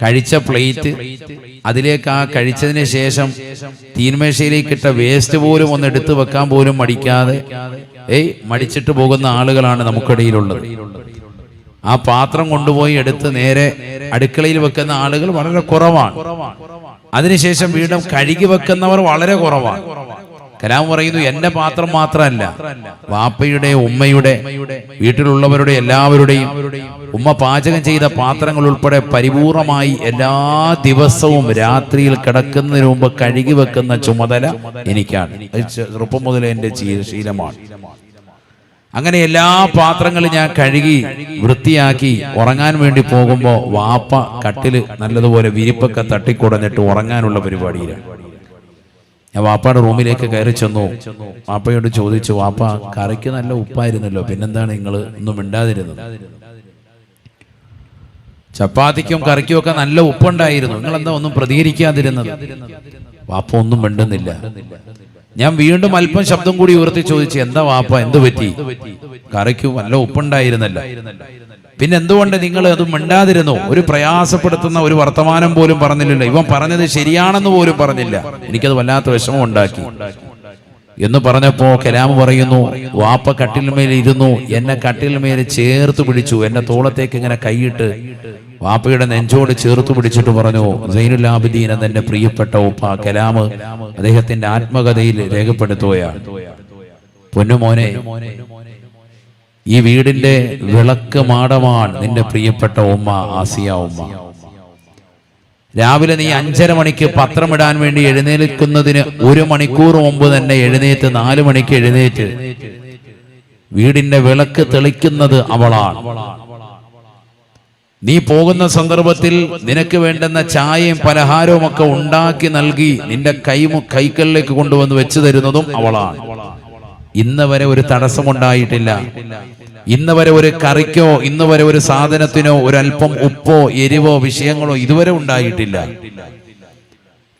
കഴിച്ച പ്ലേറ്റ്, അതിലേക്ക് ആ കഴിച്ചതിന് ശേഷം തീന്മേശയിലേക്ക് ഇട്ട വേസ്റ്റ് പോലും ഒന്ന് എടുത്തു വെക്കാൻ പോലും മടിക്കാതെ മടിച്ചിട്ട് പോകുന്ന ആളുകളാണ് നമുക്കിടയിലുള്ളത്. ആ പാത്രം കൊണ്ടുപോയി എടുത്ത് നേരെ അടുക്കളയിൽ വെക്കുന്ന ആളുകൾ വളരെ കുറവാണ്. അതിനുശേഷം വീണ്ടും കഴുകി വെക്കുന്നവർ വളരെ കുറവാണ്. കലാം പറയുന്നു, എന്റെ പാത്രം മാത്രമല്ല, വാപ്പയുടെ, ഉമ്മയുടെ, വീട്ടിലുള്ളവരുടെ എല്ലാവരുടെയും ഉമ്മ പാചകം ചെയ്ത പാത്രങ്ങൾ ഉൾപ്പെടെ പരിപൂർണമായി എല്ലാ ദിവസവും രാത്രിയിൽ കിടക്കുന്നതിന് മുമ്പ് കഴുകി വെക്കുന്ന ചുമതല എനിക്കാണ്. ചെറുപ്പം മുതലേ എന്റെ ശീലമാണ്. അങ്ങനെ എല്ലാ പാത്രങ്ങളും ഞാൻ കഴുകി വൃത്തിയാക്കി ഉറങ്ങാൻ വേണ്ടി പോകുമ്പോൾ വാപ്പ കട്ടില് നല്ലതുപോലെ വിരിപ്പൊക്കെ തട്ടിക്കുടഞ്ഞിട്ട് ഉറങ്ങാനുള്ള പരിപാടിയിലാണ്. ഞാൻ വാപ്പയുടെ റൂമിലേക്ക് കയറി ചെന്നു. വാപ്പയോട് ചോദിച്ചു, വാപ്പ കറിക്ക് നല്ല ഉപ്പായിരുന്നല്ലോ, പിന്നെന്താണ് നിങ്ങൾ ഒന്നും മിണ്ടാതിരുന്നത്? ചപ്പാത്തിക്കും കറിക്കും ഒക്കെ നല്ല ഉപ്പുണ്ടായിരുന്നു, നിങ്ങൾ എന്താ ഒന്നും പ്രതികരിക്കാതിരുന്നത്? വാപ്പ ഒന്നും മിണ്ടുന്നില്ല. ഞാൻ വീണ്ടും അല്പം ശബ്ദം കൂടി ഉയർത്തി ചോദിച്ചു, എന്താ വാപ്പ, എന്ത് പറ്റി? കറിക്ക് നല്ല ഉപ്പുണ്ടായിരുന്നല്ല, പിന്നെ എന്തുകൊണ്ട് നിങ്ങൾ അത് മിണ്ടാതിരുന്നു? ഒരു പ്രയാസപ്പെടുത്തുന്ന ഒരു വർത്തമാനം പോലും പറഞ്ഞില്ലല്ലോ, ഇവൻ പറഞ്ഞത് ശരിയാണെന്ന് പോലും പറഞ്ഞില്ല. എനിക്കത് വല്ലാത്ത വിഷമം ഉണ്ടാക്കി എന്ന് പറഞ്ഞപ്പോ കലാം പറയുന്നു, വാപ്പ കട്ടിൽമേൽ ഇരുന്നു, എന്നെ കട്ടിൽമേൽ ചേർത്ത് പിടിച്ചു, എന്റെ തോളത്തേക്ക് ഇങ്ങനെ കൈയിട്ട് വാപ്പയുടെ നെഞ്ചോട് ചേർത്ത് പിടിച്ചിട്ട് പറഞ്ഞു, സൈനുൽ ആബിദീൻ എന്നെ പ്രിയപ്പെട്ട ഉപ്പ. കലാം അദ്ദേഹത്തിന്റെ ആത്മകഥയിൽ രേഖപ്പെടുത്തുകയാണ്, പൊന്നുമോനെ, ഈ വീടിന്റെ വിളക്ക് മാടമാണ് നിന്റെ പ്രിയപ്പെട്ട ഉമ്മ ആസിയ ഉമ്മ. രാവിലെ നീ 5:30 മണിക്ക് പത്രമിടാൻ വേണ്ടി എഴുന്നേൽക്കുന്നതിന് 1 മണിക്കൂർ മുമ്പ് തന്നെ എഴുന്നേറ്റ് 4 മണിക്ക് എഴുന്നേറ്റ് വീടിന്റെ വിളക്ക് തെളിക്കുന്നത് അവളാണ്. നീ പോകുന്ന സന്ദർഭത്തിൽ നിനക്ക് വേണ്ടുന്ന ചായയും പലഹാരവും ഒക്കെ ഉണ്ടാക്കി നൽകി നിന്റെ കൈകളിലേക്ക് കൊണ്ടുവന്ന് വെച്ചു തരുന്നതും അവളാണ്. ഇന്ന് വരെ ഒരു തടസ്സമുണ്ടായിട്ടില്ല. ഇന്ന് വരെ ഒരു കറിക്കോ ഇന്ന് വരെ ഒരു സാധനത്തിനോ ഒരല്പം ഉപ്പോ എരിവോ വിഷയങ്ങളോ ഇതുവരെ ഉണ്ടായിട്ടില്ല.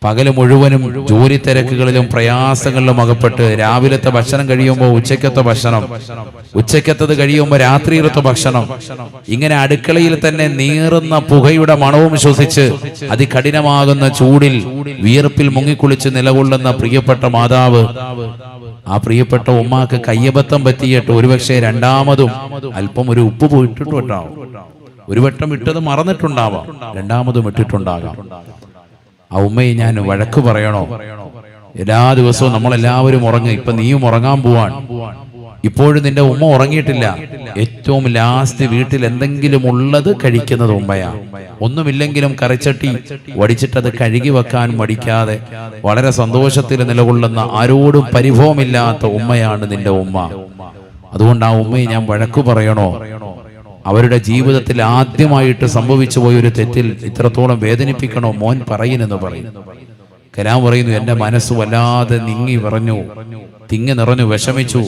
പകല് മുഴുവനും ജോലി തിരക്കുകളിലും പ്രയാസങ്ങളിലും അകപ്പെട്ട് രാവിലത്തെ ഭക്ഷണം കഴിയുമ്പോൾ ഉച്ചക്കത്തെ ഭക്ഷണം, ഉച്ചക്കത്തത് കഴിയുമ്പോൾ രാത്രിയിലത്തെ ഭക്ഷണം, ഇങ്ങനെ അടുക്കളയിൽ തന്നെ നീറുന്ന പുകയുടെ മണവും ശ്വസിച്ച് അതികഠിനമാകുന്ന ചൂടിൽ വിയർപ്പിൽ മുങ്ങിക്കുളിച്ച് നിലകൊള്ളുന്ന പ്രിയപ്പെട്ട മാതാവ്, ആ പ്രിയപ്പെട്ട ഉമ്മാക്ക് കയ്യബദ്ധം പറ്റിയിട്ട് ഒരുപക്ഷെ രണ്ടാമതും അല്പം ഒരു ഉപ്പ് പോയിട്ടിട്ടുണ്ടാവും. ഒരു വട്ടം ഇട്ടത് മറന്നിട്ടുണ്ടാവാം, രണ്ടാമതും ഇട്ടിട്ടുണ്ടാകാം. ആ ഉമ്മയെ ഞാൻ വഴക്ക് പറയണോ? എല്ലാ ദിവസവും നമ്മളെല്ലാവരും ഉറങ്ങുക, ഇപ്പൊ നീയും ഉറങ്ങാൻ പോവാൻ, ഇപ്പോഴും നിന്റെ ഉമ്മ ഉറങ്ങിയിട്ടില്ല. ഏറ്റവും ലാസ്റ്റ് വീട്ടിൽ എന്തെങ്കിലും ഉള്ളത് കഴിക്കുന്നത് ഉമ്മയാ. ഒന്നുമില്ലെങ്കിലും കറിച്ചട്ടി വടിച്ചിട്ടത് കഴുകി വെക്കാൻ മടിക്കാതെ വളരെ സന്തോഷത്തിൽ നിലകൊള്ളുന്ന, ആരോടും പരിഭവമില്ലാത്ത ഉമ്മയാണ് നിന്റെ ഉമ്മ. അതുകൊണ്ട് ആ ഉമ്മയെ ഞാൻ വഴക്കു പറയണോ? അവരുടെ ജീവിതത്തിൽ ആദ്യമായിട്ട് സംഭവിച്ചു പോയ ഒരു തെറ്റിൽ ഇത്രത്തോളം വേദനിപ്പിക്കണോ? മോൻ പറയുന്നെന്ന് പറയും. കലാം പറയുന്നു, എന്റെ മനസ്സ് വല്ലാതെ തിങ്ങി നിറഞ്ഞു, വിഷമിച്ചു.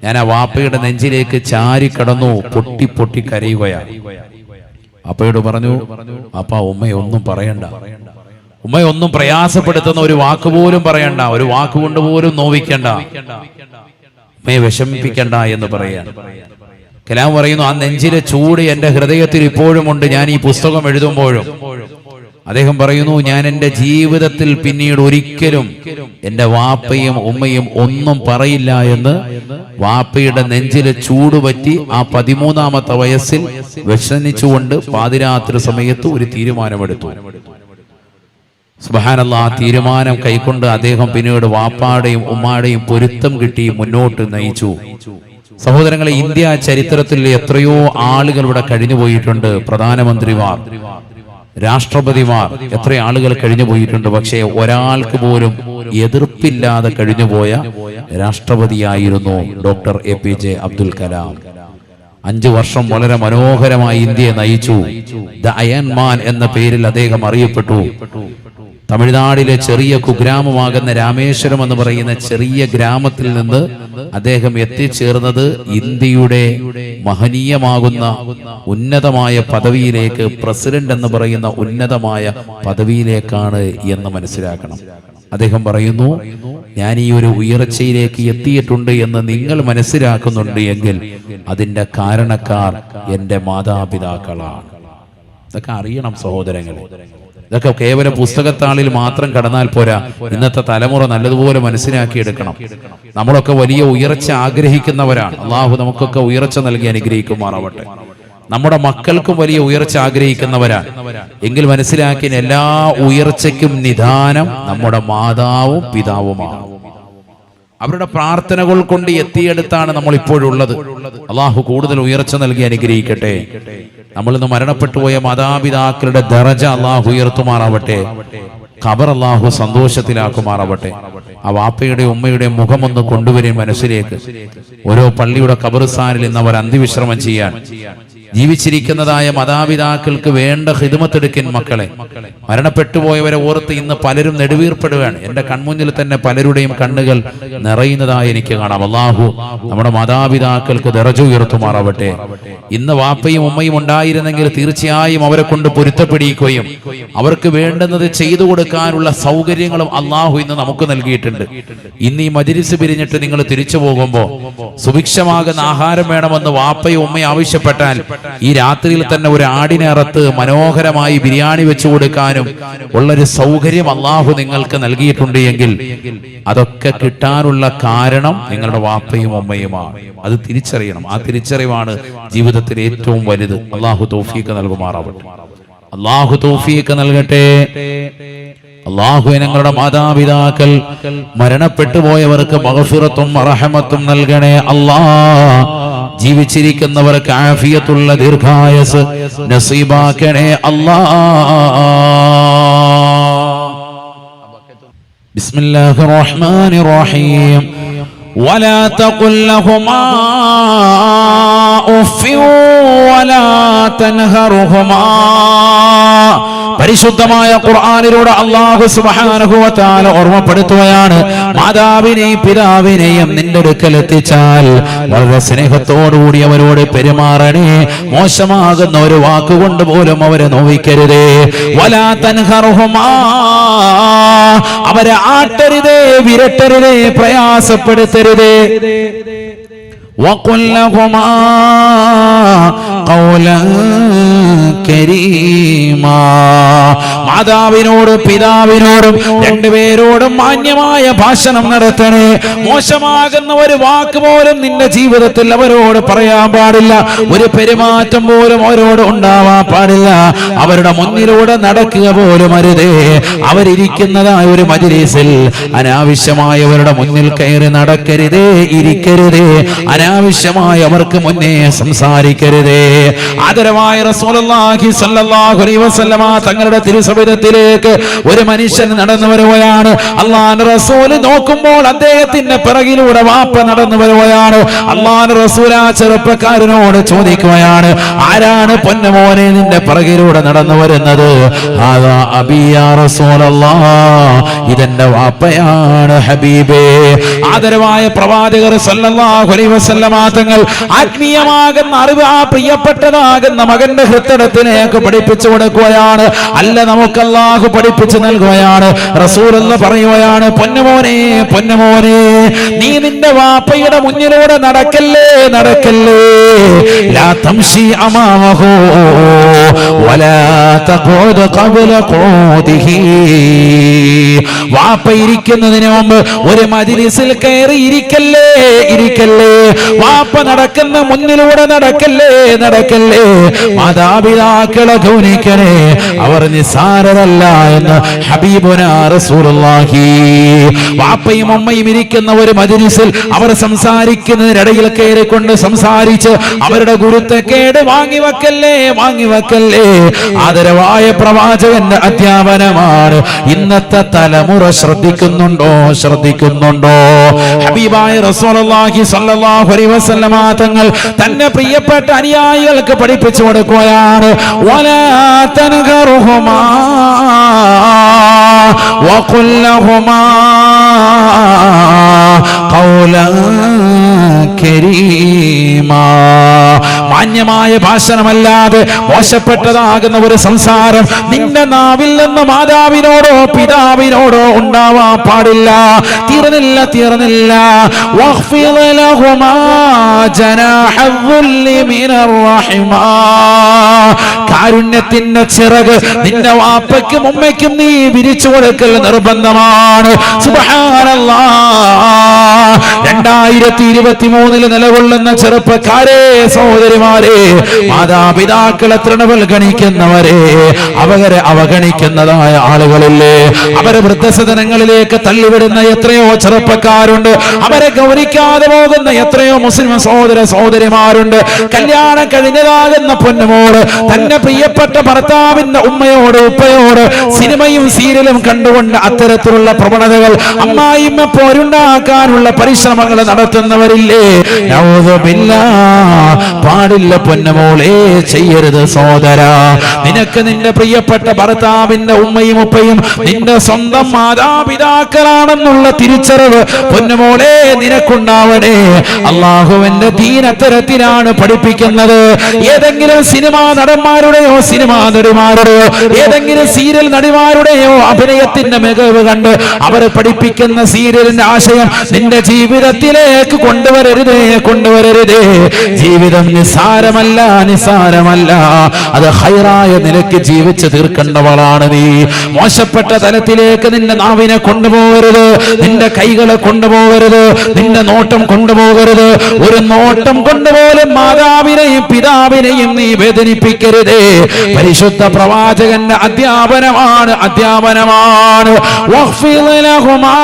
ഞാൻ ആ വാപ്പയുടെ നെഞ്ചിലേക്ക് ചാരിക്കടന്നു, പൊട്ടി പൊട്ടി കരയുകയാണ്. അപ്പയോട് പറഞ്ഞു, അപ്പ ഉമ്മയൊന്നും പറയണ്ട, ഉമ്മയൊന്നും പ്രയാസപ്പെടുത്തുന്ന ഒരു വാക്കുപോലും പറയണ്ട, ഒരു വാക്കുകൊണ്ട് പോലും നോവിക്കണ്ട, ഉമ്മയെ വിഷമിപ്പിക്കണ്ട എന്ന് പറയാണ്. കലാം പറയുന്നു, ആ നെഞ്ചിലെ ചൂട് എന്റെ ഹൃദയത്തിൽ ഇപ്പോഴും ഉണ്ട്. ഞാൻ ഈ പുസ്തകം എഴുതുമ്പോഴും അദ്ദേഹം പറയുന്നു, ഞാൻ എൻ്റെ ജീവിതത്തിൽ പിന്നീട് ഒരിക്കലും എൻ്റെ വാപ്പയും ഉമ്മയും ഒന്നും പറയില്ല എന്ന് വാപ്പയുടെ നെഞ്ചിലെ ചൂട് പറ്റി ആ 13-ാമത്തെ വയസ്സിൽ വിഷമിച്ചുകൊണ്ട് പാതിരാത്രി സമയത്ത് ഒരു തീരുമാനമെടുത്തു. സുബ്ഹാനല്ലാഹ്, ആ തീരുമാനം കൈക്കൊണ്ട് അദ്ദേഹം പിന്നീട് വാപ്പാടെയും ഉമ്മാടെയും പൊരുത്തം കിട്ടി മുന്നോട്ട് നയിച്ചു. സഹോദരങ്ങളെ, ഇന്ത്യ ചരിത്രത്തിൽ എത്രയോ ആളുകൾ ഇവിടെ കഴിഞ്ഞു പോയിട്ടുണ്ട്. പ്രധാനമന്ത്രിമാർ, രാഷ്ട്രപതിമാർ, എത്ര ആളുകൾ കഴിഞ്ഞു പോയിട്ടുണ്ട്. പക്ഷേ ഒരാൾക്ക് പോലും എതിർപ്പില്ലാതെ കഴിഞ്ഞുപോയ രാഷ്ട്രപതിയായിരുന്നു ഡോക്ടർ APJ അബ്ദുൽ കലാം. 5 വർഷം വളരെ മനോഹരമായി ഇന്ത്യയെ നയിച്ചു. ദ അയൺ മാൻ എന്ന പേരിൽ അദ്ദേഹം അറിയപ്പെട്ടു. തമിഴ്നാടിലെ ചെറിയ കുഗ്രാമമാകുന്ന രാമേശ്വരം എന്ന് പറയുന്ന ചെറിയ ഗ്രാമത്തിൽ നിന്ന് അദ്ദേഹം എത്തിച്ചേർന്നത് ഇന്ത്യയുടെ മഹനീയമാകുന്ന ഉന്നതമായ പദവിയിലേക്ക്, പ്രസിഡന്റ് എന്ന് പറയുന്ന ഉന്നതമായ പദവിയിലേക്കാണ് എന്ന് മനസ്സിലാക്കണം. അദ്ദേഹം പറയുന്നു, ഞാൻ ഈ ഒരു ഉയർച്ചയിലേക്ക് എത്തിയിട്ടുണ്ട് എന്ന് നിങ്ങൾ മനസ്സിലാക്കുന്നുണ്ട് എങ്കിൽ അതിന്റെ കാരണക്കാർ എൻ്റെ മാതാപിതാക്കളാണ്. ഇതൊക്കെ അറിയണം സഹോദരങ്ങളെ. ഇതൊക്കെ കേവലം പുസ്തകത്താളിൽ മാത്രം കടന്നാൽ പോരാ. ഇന്നത്തെ തലമുറ നല്ലതുപോലെ മനസ്സിലാക്കിയെടുക്കണം. നമ്മളൊക്കെ വലിയ ഉയർച്ച ആഗ്രഹിക്കുന്നവരാണ്. അള്ളാഹു നമുക്കൊക്കെ ഉയർച്ച നൽകി അനുഗ്രഹിക്കുമാറാവട്ടെ. നമ്മുടെ മക്കൾക്കും വലിയ ഉയർച്ച ആഗ്രഹിക്കുന്നവരാണ്. എങ്കിൽ മനസ്സിലാക്കിയ എല്ലാ ഉയർച്ചയ്ക്കും നിദാനം നമ്മുടെ മാതാവും പിതാവുമാണ്. അവരുടെ പ്രാർത്ഥനകൾ കൊണ്ട് എത്തിയെടുത്താണ് നമ്മൾ ഇപ്പോഴുള്ളത്. അള്ളാഹു കൂടുതൽ ഉയർച്ച നൽകി അനുഗ്രഹിക്കട്ടെ. നമ്മൾ ഇന്ന് മരണപ്പെട്ടുപോയ മാതാപിതാക്കളുടെ ദറജ അള്ളാഹു ഉയർത്തുമാറാവട്ടെ. ഖബർ അള്ളാഹു സന്തോഷത്തിലാക്കുമാറാവട്ടെ. ആ വാപ്പയുടെ ഉമ്മയുടെ മുഖമൊന്ന് കൊണ്ടുവരും മനസ്സിലേക്ക്. ഓരോ പള്ളിയുടെ ഖബർസ്ഥാനിൽ ഇന്ന് അവർ അന്ത്യവിശ്രമം ചെയ്യാൻ ജീവിച്ചിരിക്കുന്നതായ മാതാപിതാക്കൾക്ക് വേണ്ട ഖിദ്മത്തെടുക്കൻ മക്കളെ. മരണപ്പെട്ടുപോയവരെ ഓർത്ത് ഇന്ന് പലരും നെടുവീർപ്പെടുകയാണ്. എന്റെ കൺമുന്നിൽ തന്നെ പലരുടെയും കണ്ണുകൾ നിറയുന്നതായി എനിക്ക് കാണാം. അല്ലാഹു നമ്മുടെ മാതാപിതാക്കൾക്ക് ദറജ ഉയർത്തുമാറാവട്ടെ. ഇന്ന് വാപ്പയും ഉമ്മയും ഉണ്ടായിരുന്നെങ്കിൽ തീർച്ചയായും അവരെ കൊണ്ട് പൊരുത്തപ്പെടിക്കുകയും അവർക്ക് വേണ്ടുന്നത് ചെയ്തു കൊടുക്കാനുള്ള സൗകര്യങ്ങളും അല്ലാഹു ഇന്ന് നമുക്ക് നൽകിയിട്ടുണ്ട്. ഇന്ന് ഈ മജ്‌ലിസ് പിരിഞ്ഞിട്ട് നിങ്ങൾ തിരിച്ചു പോകുമ്പോൾ സുഭിക്ഷമാകുന്ന ആഹാരം വേണമെന്ന് വാപ്പയും ഉമ്മയും ആവശ്യപ്പെട്ടാൽ ഈ രാത്രിയിൽ തന്നെ ഒരു ആടിനെ അറുത്ത് മനോഹരമായി ബിരിയാണി വെച്ചു കൊടുക്കാനും ഉള്ളൊരു സൗകര്യം അള്ളാഹു നിങ്ങൾക്ക് നൽകിയിട്ടുണ്ട് എങ്കിൽ അതൊക്കെ കിട്ടാനുള്ള കാരണം നിങ്ങളുടെ വാപ്പയും ഉമ്മയുമാണ്. അത് തിരിച്ചറിയണം. ആ തിരിച്ചറിവാണ് ജീവിതത്തിൽ ഏറ്റവും വലുത്. അള്ളാഹു തൗഫീഖ് നൽകുമാറാവട്ടെ. അള്ളാഹു തൗഫീഖ് നൽകട്ടെ. അള്ളാഹു ഞങ്ങളുടെ മാതാപിതാക്കൾ മരണപ്പെട്ടു പോയവർക്ക് മഗ്ഫിറത്തും റഹ്മത്തും നൽകണേ. അല്ലാഹ് ജീവിച്ചിരിക്കുന്നവർക്ക് ആഫിയത്തുള്ള ദീർഘായുസ് നസീബാക്കണേ. അല്ലാഹ്. ബിസ്മില്ലാഹിർ റഹ്മാനിർ റഹീം. വലാ തഖുൽ ലഹുമാ ഉഫ്ഫിൻ വലാ തൻഹറുഹുമാ. പരിശുദ്ധമായ ഖുർആനിലൂടെ അല്ലാഹു സുബ്ഹാനഹു വ തആല ഓർമ്മപ്പെടുത്തുകയാണ്, മാതാവിനെയും പിതാവിനെയും നിന്റെ അടുക്കൽ എത്തിച്ചാൽ വളരെ സ്നേഹത്തോടുകൂടി അവരോട് പെരുമാറണേ. മോശമാകുന്ന ഒരു വാക്കുകൊണ്ട് പോലും അവരെ നോവിക്കരുതേ. വലാ തൻഹറുഹുമാ. അവരെ ആട്ടരുതേ, വിരട്ടരുതേ, പ്രയാസപ്പെടുത്തരുതേ. വഖുൽ ലഹുമാ ഖൗലൻ കരീമാ. മാതാവിനോടും പിതാവിനോടും രണ്ടുപേരോടും മാന്യമായ ഭാഷണം നടത്തണേ. മോശമാകുന്ന ഒരു വാക്ക് പോലും നിന്റെ ജീവിതത്തിൽ അവരോട് പറയാൻ പാടില്ല. ഒരു പെരുമാറ്റം പോലും അവരോട് ഉണ്ടാവാൻ പാടില്ല. അവരുടെ മുന്നിലൂടെ നടക്കുക പോലും അരുതേ. അവരിയ്ക്കുന്നതായ ഒരു മജ്‌ലിസിൽ അനാവശ്യമായി അവരുടെ മുന്നിൽ കയറി നടക്കരുതേ, ഇരിക്കരുതേ. അനാവശ്യമായി അവർക്ക് മുന്നേ സംസാരിക്കരുതേ. ആദരവായ റസൂലുള്ളാഹി സ്വല്ലല്ലാഹു അലൈഹി വസല്ലമ തങ്ങളുടെ തിരുസവിധത്തിലേക്ക് ഒരു മനുഷ്യൻ നടന്നു വരുകയാണ്. അല്ലാഹുവിന്റെ റസൂൽ നോക്കുമ്പോൾ അദ്ദേഹത്തിന്റെ പിറകിലൂടെ വാപ്പ നടന്നു വരുകയാണ്. അല്ലാഹുവിന്റെ റസൂൽ ആ ചെറുപ്പക്കാരനോട് ചോദിക്കുകയാണ്, ആരാണ് പൊന്നുമോനെ നിന്റെ പിറകിലൂടെ നടന്നു വരുന്നത്? അതാ അബീ യാ റസൂലല്ലാഹ്, ഇതെന്റെ വാപ്പയാണ് ഹബീബേ. ആദരവായ പ്രവാചകർ സല്ലല്ലാഹു അലൈഹി വസല്ലമ തങ്ങൾ ആത്മീയമാകുന്ന അറിവ് ആ പ്രിയപ്പെട്ടതാകുന്ന മകന്റെ ഹൃദയത്തിലേക്ക് പഠിപ്പിച്ചു കൊടുക്കുകയാണ്. അല്ല, നമുക്ക് അല്ലാഹു പഠിപ്പിച്ചു നൽകുകയാണ്. റസൂലുള്ള പറയുകയാണ്, പൊന്നുമോനെ പൊന്നുമോനെ, നീ നിന്റെ വാപ്പയുടെ മുന്നിലൂടെ നടക്കല്ലേ നടക്കല്ലേ. ലാ തംശി അമാമഹു വലാ തഖൂദ് ഖബ്ല ഖൂദിഹി. വാപ്പ ഇരിക്കുന്നതിന് മുമ്പ് ഒരു മജ്‌ലിസിൽ കയറി ഇരിക്കല്ലേ ഇരിക്കല്ലേ. വാപ്പ നടക്കുന്ന മുന്നിലൂടെ നടക്കല്ലേ നടക്കല്ലേ. മാതാപിതാക്കളെ ഗൗനിക്കണേ, അവർ നിസ്സാരരല്ല എന്ന് ഹബീബുനാ റസൂലുള്ളാഹി. വാപ്പയും ഉമ്മയും ഇരിക്കുന്ന ഒരു മജ്‌ലിസിൽ അവർ സംസാരിക്കുന്നതിനിടയിൽ കയറിക്കൊണ്ട് സംസാരിച്ച് അവരുടെ ഗുരുത്തക്കേട് വാങ്ങിവെക്കല്ലേ വാങ്ങിവെക്കല്ലേ. ആദരവായ പ്രവാചകന്റെ അധ്യാപനമാണ്. ഇന്നത്തെ തലമുറ ശ്രദ്ധിക്കുന്നുണ്ടോ ശ്രദ്ധിക്കുന്നുണ്ടോ? ഹബീബായ റസൂലുള്ളാഹി സ്വല്ലല്ലാഹു അലൈഹി വസല്ലമ തങ്ങൾ തന്റെ പ്രിയപ്പെട്ട അനുയായികൾക്ക് പഠിപ്പിച്ചു കൊടുക്കുകയാണ്. വലാ തൻഹറുഹുമാ വഖുൽ ലഹുമാ ഖൗലൻ കരീമാ. മാന്യമായ ഭാഷണമല്ലാതെ മോശപ്പെട്ടതാകുന്ന ഒരു സംസാരം നിന്റെ നാവിൽ നിന്ന് മാതാവിനോടോ പിതാവിനോടോ ഉണ്ടാവാൻ പാടില്ല. തീർന്നില്ല തീർന്നില്ല. വഖ്ഫിദ് ലഹുമാ ജനാഹദ്ദുല്ലി മിനർ റഹ്മാ. കാരുണ്യത്തിന്റെ ചിറക് നിന്റെ വാപ്പയ്ക്കും ഉമ്മയ്ക്കും നീ വിരിച്ചു കൊടുക്കൽ നിർബന്ധമാണ്. സുബ്ഹാനല്ലാഹ്. 2023 നിലകൊള്ളുന്ന ചെറുപ്പക്കാരെ, സഹോദരിമാരെ, മാതാപിതാക്കളെ തൃണവൽഗണിക്കുന്നവരെ, അവരെ അവഗണിക്കുന്നതായ ആളുകളില്ലേ? അവരെ വൃദ്ധസദനങ്ങളിലേക്ക് തള്ളിവിടുന്ന എത്രയോ ചെറുപ്പക്കാരുണ്ട്. അവരെ ഗൗനിക്കാതെ പോകുന്ന എത്രയോ മുസ്ലിം സഹോദര സഹോദരിമാരുണ്ട്. കല്യാണം കഴിഞ്ഞതാകുന്ന പൊന്നുമോട് തന്റെ പ്രിയപ്പെട്ട ഭർത്താവിന്റെ ഉമ്മയോട് ഉപ്പയോട് സിനിമയും സീരിയലും കണ്ടുകൊണ്ട് അത്തരത്തിലുള്ള പ്രവണതകൾ അമ്മായിമ്മ പോരുണ്ടാക്കാനുള്ള പരിശ്രമങ്ങൾ നടത്തുന്നവരില്ലേ? പാടില്ല പൊന്നുമോളെ, ചെയ്യരുത് സഹോദര. നിനക്ക് നിന്റെ പ്രിയപ്പെട്ട ഭർത്താവിന്റെ ഉമ്മയും ഉപ്പയും നിന്റെ സ്വന്തം മാതാപിതാക്കളാണെന്നുള്ള തിരിച്ചറിവ് പൊന്നുമോളെ നിനക്കുണ്ടാവണേ. അള്ളാഹുവിന്റെ ദീൻ അത്തരത്തിലാണ് പഠിപ്പിക്കുന്നത്. ഏതെങ്കിലും സിനിമാ നടന്മാരുടെയോ സിനിമാ നടിമാരുടെയോ ഏതെങ്കിലും സീരിയൽ നടിമാരുടെയോ അഭിനയത്തിന്റെ മികവ് കണ്ട് അവർ പഠിപ്പിക്കുന്ന സീരിയലിന്റെ ആശയം നിന്റെ ജീവിതത്തിലേക്ക് കൊണ്ടുവരരുതേ കൊണ്ടുവരരുതേ. ജീവിതം നിസ്സാരമല്ല നിസ്സാരമല്ല. അത് ഹൈറായ നിലയ്ക്ക് ജീവിച്ച് തീർക്കേണ്ടവളാണ് നീ. മോശപ്പെട്ട തലത്തിലേക്ക് നിന്റെ നാവിനെ കൊണ്ടുപോകരുത്, നിന്റെ കൈകളെ കൊണ്ടുപോകരുത്, നിന്റെ നോട്ടം കൊണ്ടുപോകരുത്. ഒരു നോട്ടം കൊണ്ടുപോലും മാതാവിനെയും പിതാവിനെയും നീ വേദനിപ്പിക്കരുതേ. പരിശുദ്ധ പ്രവാചകന്റെ അധ്യാപനമാണ് അധ്യാപനമാണ്. വഖ്ഫിദ് ലഹുമാ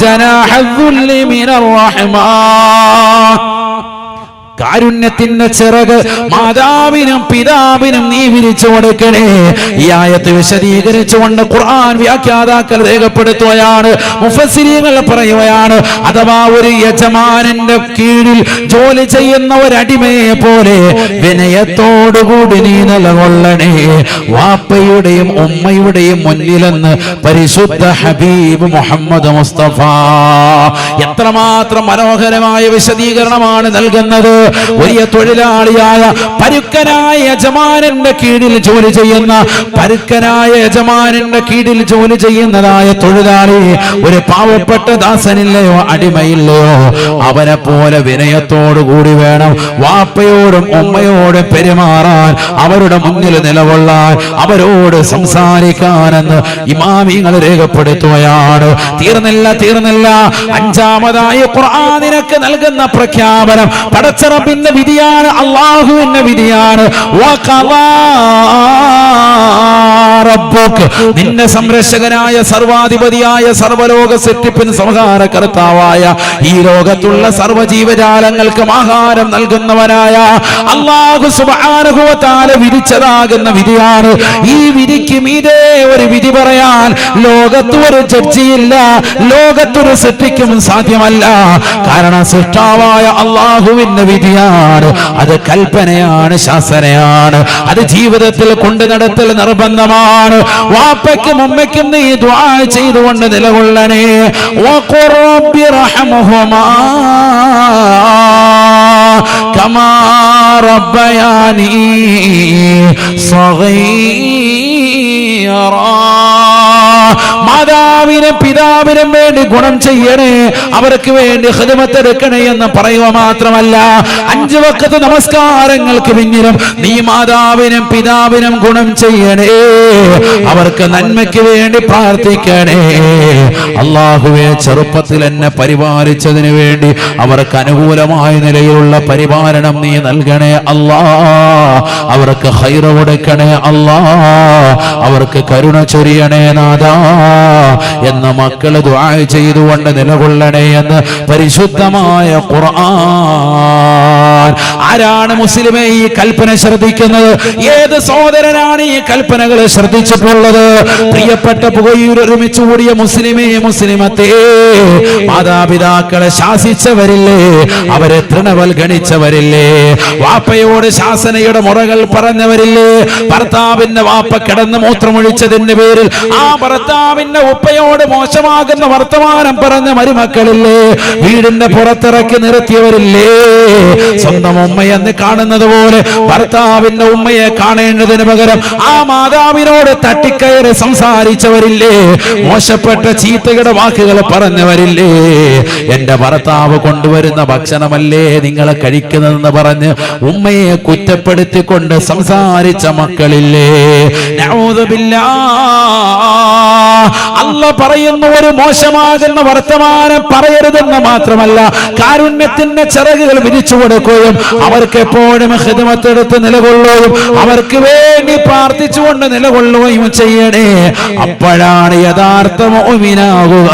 ജനാഹദ്ദുല്ലി മിനർ റഹ്മാ. കാരുണ്യത്തിന്റെ ചിറക് മാതാവിനും പിതാവിനും നീ വിരിച്ചു കൊടുക്കണേ. ഈ ആയത്ത് വിശദീകരിച്ചുകൊണ്ട് ഖുർആൻ വ്യാഖ്യാതാക്കൾ രേഖപ്പെടുത്തുകയാണ്, മുഫസ്സിരീങ്ങൾ പറയുകയാണ്, അഥവാ ഒരു യജമാനന്റെ കീഴിൽ ജോലി ചെയ്യുന്ന ഒരടിമയെ പോലെ വിനയത്തോടുകൂടി നീ നിലകൊള്ളണേ വാപ്പയുടെയും ഉമ്മയുടെയും മുന്നിലെന്ന് പരിശുദ്ധ ഹബീബ് മുഹമ്മദ് മുസ്തഫ. എത്രമാത്രം മനോഹരമായ വിശദീകരണമാണ് നൽകുന്നത്. വലിയ തൊഴിലാളിയായ പരുക്കനായ യജമാനന്റെ കീഴിൽ ജോലി ചെയ്യുന്ന കീഴിൽ ചെയ്യുന്നതായ തൊഴിലാളി ഒരു പാവപ്പെട്ട ദാസനില്ലയോ അടിമയില്ലയോ അവനെ പോലെ വിനയത്തോടു കൂടി വേണം വാപ്പയോടും ഉമ്മയോടും പെരുമാറാൻ, അവരുടെ മുന്നിൽ നിലകൊള്ളാൻ, അവരോട് സംസാരിക്കാനെന്ന് ഇമാമിങ്ങൾ രേഖപ്പെടുത്തുകയാണ്. തീർന്നില്ല. അഞ്ചാമതായി ഖുർആൻ നിനക്ക് നൽകുന്ന പ്രഖ്യാപനം പടച്ച റബ്ബിന്റെ വിധിയാണ്, അല്ലാഹുവിന്റെ വിധിയാണ്. നിന്റെ സംരക്ഷകനായ സർവാധിപതിയായ സർവലോക സൃഷ്ടിപ്പിന് സംഹാരകർത്താവായ ഈ ലോകത്തുള്ള സർവ്വജീവജാലങ്ങൾക്കും ആഹാരം നൽകുന്നവനായ അല്ലാഹു സുബ്ഹാനഹു വ തആല വിധിച്ചതാകുന്ന വിധിയാണ്. ഈ വിധിക്ക് മീതെ ഒരു വിധി പറയാൻ ലോകത്ത് ഒരു ജഡ്ജിയില്ല, ലോകത്തൊരു സൃഷ്ടിക്കും സാധ്യമല്ല. കാരണം സൃഷ്ടാവായ അല്ലാഹുവിന്റെ വിധിയാണ്, അത് കൽപ്പനയാണ്, ശാസനയാണ്, അത് ജീവിതത്തിൽ കൊണ്ടു നടത്തൽ നിർബന്ധമാണ്. വാപ്പയ്ക്കും ഉമ്മയ്ക്കും നീ ദുആ ചെയ്തുകൊണ്ട് നിലകൊള്ളണേ. വഖുർ റബ്ബി റഹ്മഹുമാ കമാ റബ്ബയാനി സഗീറാ. മാതാവിനും പിതാവിനും വേണ്ടി ഗുണം ചെയ്യണേ, അവർക്ക് വേണ്ടി ഖിദ്മത്ത് എടുക്കണേ എന്ന് പറയുക മാത്രമല്ല, 5 വഖത്ത് നമസ്കാരങ്ങൾക്ക് പിന്നിലും നീ മാതാവിനും പിതാവിനും ഗുണം ചെയ്യണേ, അവർക്ക് നന്മയ്ക്ക് വേണ്ടി പ്രാർത്ഥിക്കണേ. അല്ലാഹുവേ, ചെറുപ്പത്തിൽ എന്നെ പരിപാലിച്ചതിന് വേണ്ടി അവർക്ക് അനുകൂലമായ നിലയിലുള്ള പരിപാലനം നീ നൽകണേ അല്ലാ. അവർക്ക് ഖൈറ് കൊടുക്കണേ അല്ലാ, അവർക്ക് കരുണ ചൊരിയണേ നാഥാ എന്ന് മക്കള് ദുആ ചെയ്തുകൊണ്ട് നിലകൊള്ളണേ എന്ന് പരിശുദ്ധമായ ഖുർആൻ. ആരാണ് മുസ്ലിമേ ഈ കൽപ്പന ശ്രദ്ധിക്കുന്നത്? ഏത് സഹോദരനാണ് ഈ കൽപ്പനകൾ ശ്രദ്ധിച്ചിട്ടുള്ളത്? പ്രിയപ്പെട്ട പുകയൂർ ഒരുമിച്ച് കൂടിയ മുസ്ലിമേ, മുസ്ലിമത്തേ, മാതാപിതാക്കളെ ശാസിച്ചവരില്ലേ, അവരെ തൃണവൽഗണിച്ചവരില്ലേ, വാപ്പയോട് ശാസനയുടെ മുറകൾ പറഞ്ഞവരില്ലേ, ഭർത്താവിന്റെ വാപ്പ കിടന്ന് മൂത്രമൊഴിച്ചതിന്റെ പേരിൽ ആ ഭർത്താവിന്റെ ഉപ്പയോട് മോശമാകുന്ന വർത്തമാനം പറഞ്ഞ മരുമക്കളില്ലേ, വീടിന്റെ പുറത്തിറക്കി നിർത്തിയവരില്ലേ, സ്വന്തം ഉമ്മയെന്ന് കാണുന്നത് പോലെ ഭർത്താവിന്റെ ഉമ്മയെ കാണേണ്ടതിന് പകരം ആ മാതാവിനോട് തട്ടിക്കയറി സംസാരിച്ചവരില്ലേ, മോശപ്പെട്ട ചീത്തയുടെ വാക്കുകൾ പറഞ്ഞവരില്ലേ, എന്റെ ഭർത്താവ് കൊണ്ടുവരുന്ന ഭക്ഷണമല്ലേ നിങ്ങളെ കഴിക്കുന്നതെന്ന് പറഞ്ഞ് ഉമ്മയെ കുറ്റപ്പെടുത്തിക്കൊണ്ട് സംസാരിച്ച മക്കളില്ലേ? നഊദു ബില്ലാഹ്. അല്ല പറയുന്ന ഒരു മോശമാകുന്ന വർത്തമാനം പറയരുതെന്ന് മാത്രമല്ല, കാരുണ്യത്തിന്റെ ചിറകുകൾ വിരിച്ചു കൊടുക്കുകയും അവർക്ക് എപ്പോഴും ഖിദ്മത്തെടുത്ത് നിലകൊള്ളുകയും അവർക്ക് വേണ്ടി പ്രാർത്ഥിച്ചുകൊണ്ട് നിലകൊള്ളുകയും ചെയ്യണേ. അപ്പോഴാണ് യഥാർത്ഥ മുഅ്മിനാകുക,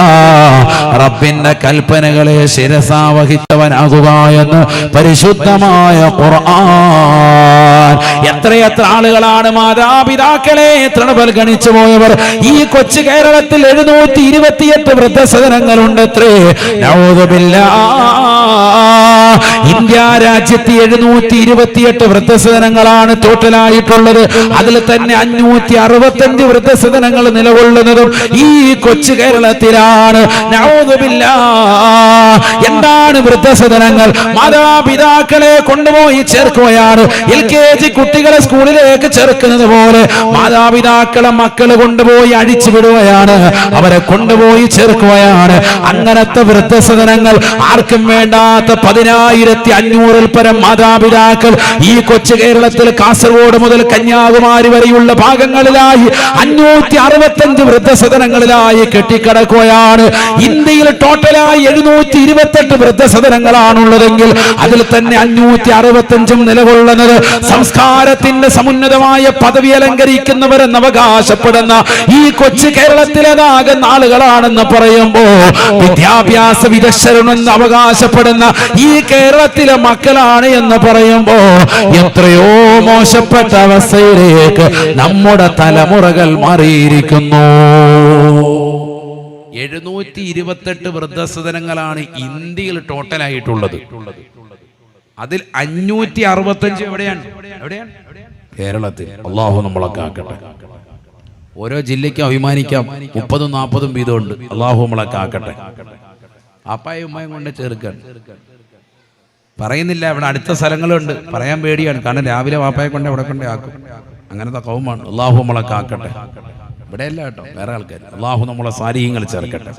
റബ്ബിന്റെ കൽപ്പനകളെ ശിരസാവഹിച്ചവനാകുക എന്ന് പരിശുദ്ധമായ ഖുർആൻ. എത്രയെത്ര ആളുകളാണ് മാതാപിതാക്കളെ തൃണവൽഗണിച്ചു പോയവർ. ഈ കൊച്ചു കേരളത്തിൽ 728 വൃദ്ധസദനങ്ങളുണ്ടത്രേ. നഊദു ബില്ലാഹ്. ഇന്ത്യ രാജ്യത്ത് 728 വൃദ്ധസദനങ്ങളാണ് ടോട്ടലായിട്ടുള്ളത്. അതിൽ തന്നെ 565 വൃദ്ധസദനങ്ങൾ നിലകൊള്ളുന്നതും ഈ കൊച്ചു കേരളത്തിലാണ്. നഊദു ബില്ലാഹ്. എന്താണ് വൃദ്ധസദനങ്ങൾ? മാതാപിതാക്കളെ കൊണ്ടുപോയി ചേർക്കുകയാണ്. LKG കുട്ടികളെ സ്കൂളിലേക്ക് ചേർക്കുന്നത് പോലെ മാതാപിതാക്കളെ മക്കള് കൊണ്ടുപോയി അഴിച്ചു വിടുകയാണ്, അവരെ കൊണ്ടുപോയി ചേർക്കുകയാണ്. അങ്ങനത്തെ വൃദ്ധസദനങ്ങൾ ആർക്കും വേണ്ടാത്ത 10,500 പരം മാതാപിതാക്കൾ ഈ കൊച്ചു കേരളത്തിൽ കാസർഗോഡ് മുതൽ കന്യാകുമാരി വരെയുള്ള ഭാഗങ്ങളിലായി 565 വൃദ്ധസദനങ്ങളിലായി കെട്ടിക്കിടക്കുകയാണ്. ഇന്ത്യയിൽ ടോട്ടലായി 728 വൃദ്ധസദനങ്ങളാണുള്ളതെങ്കിൽ അതിൽ തന്നെ 565 നിലകൊള്ളുന്നത് സംസ്കാരത്തിന്റെ സമുന്നതമായ പദവി അലങ്കരിക്കുന്നവരെന്ന് അവകാശപ്പെടുന്ന ഈ കൊച്ചു കേരളത്തിലേതാകുന്ന ആളുകളാണെന്ന് പറയുമ്പോ, വിദ്യാഭ്യാസ വിദഗ്ധരെന്ന് അവകാശപ്പെടുന്ന ഈ കേരളത്തിലെ മക്കളാണ് എന്ന് പറയുമ്പോ, എത്രയോ മോശപ്പെട്ട അവസ്ഥയിലേക്ക് നമ്മുടെ തലമുറകൾ മാറിയിരിക്കുന്നു. 728 വൃദ്ധസദനങ്ങളാണ് ഇന്ത്യയിൽ ടോട്ടലായിട്ടുള്ളത്. അതിൽ 565 എവിടെയാണ്? കേരളത്തിൽ. അല്ലാഹു നമ്മളെ കാക്കട്ടെ. ഓരോ ജില്ലയ്ക്കും അഭിമാനിക്കാം, 30-40 വീതമുണ്ട്. അല്ലാഹു നമ്മളെ കാക്കട്ടെ. അപ്പായും ഉമ്മയും കൊണ്ട് ചേർക്കാൻ പറയുന്നില്ല, ഇവിടെ അടുത്ത സ്ഥലങ്ങളുണ്ട്, പറയാൻ പേടിയാണ്. കാരണം രാവിലെ വാപ്പായെ കൊണ്ട് അവിടെ കൊണ്ടേ ആക്കും. അങ്ങനത്തെ കൗമാണ്. അള്ളാഹു നമ്മളെ കാക്കട്ടെ. ഇവിടെയല്ല കേട്ടോ, വേറെ ആൾക്കാർ. അള്ളാഹു നമ്മളെ സാലിഹ്യങ്ങൾ ചേർക്കട്ടെ.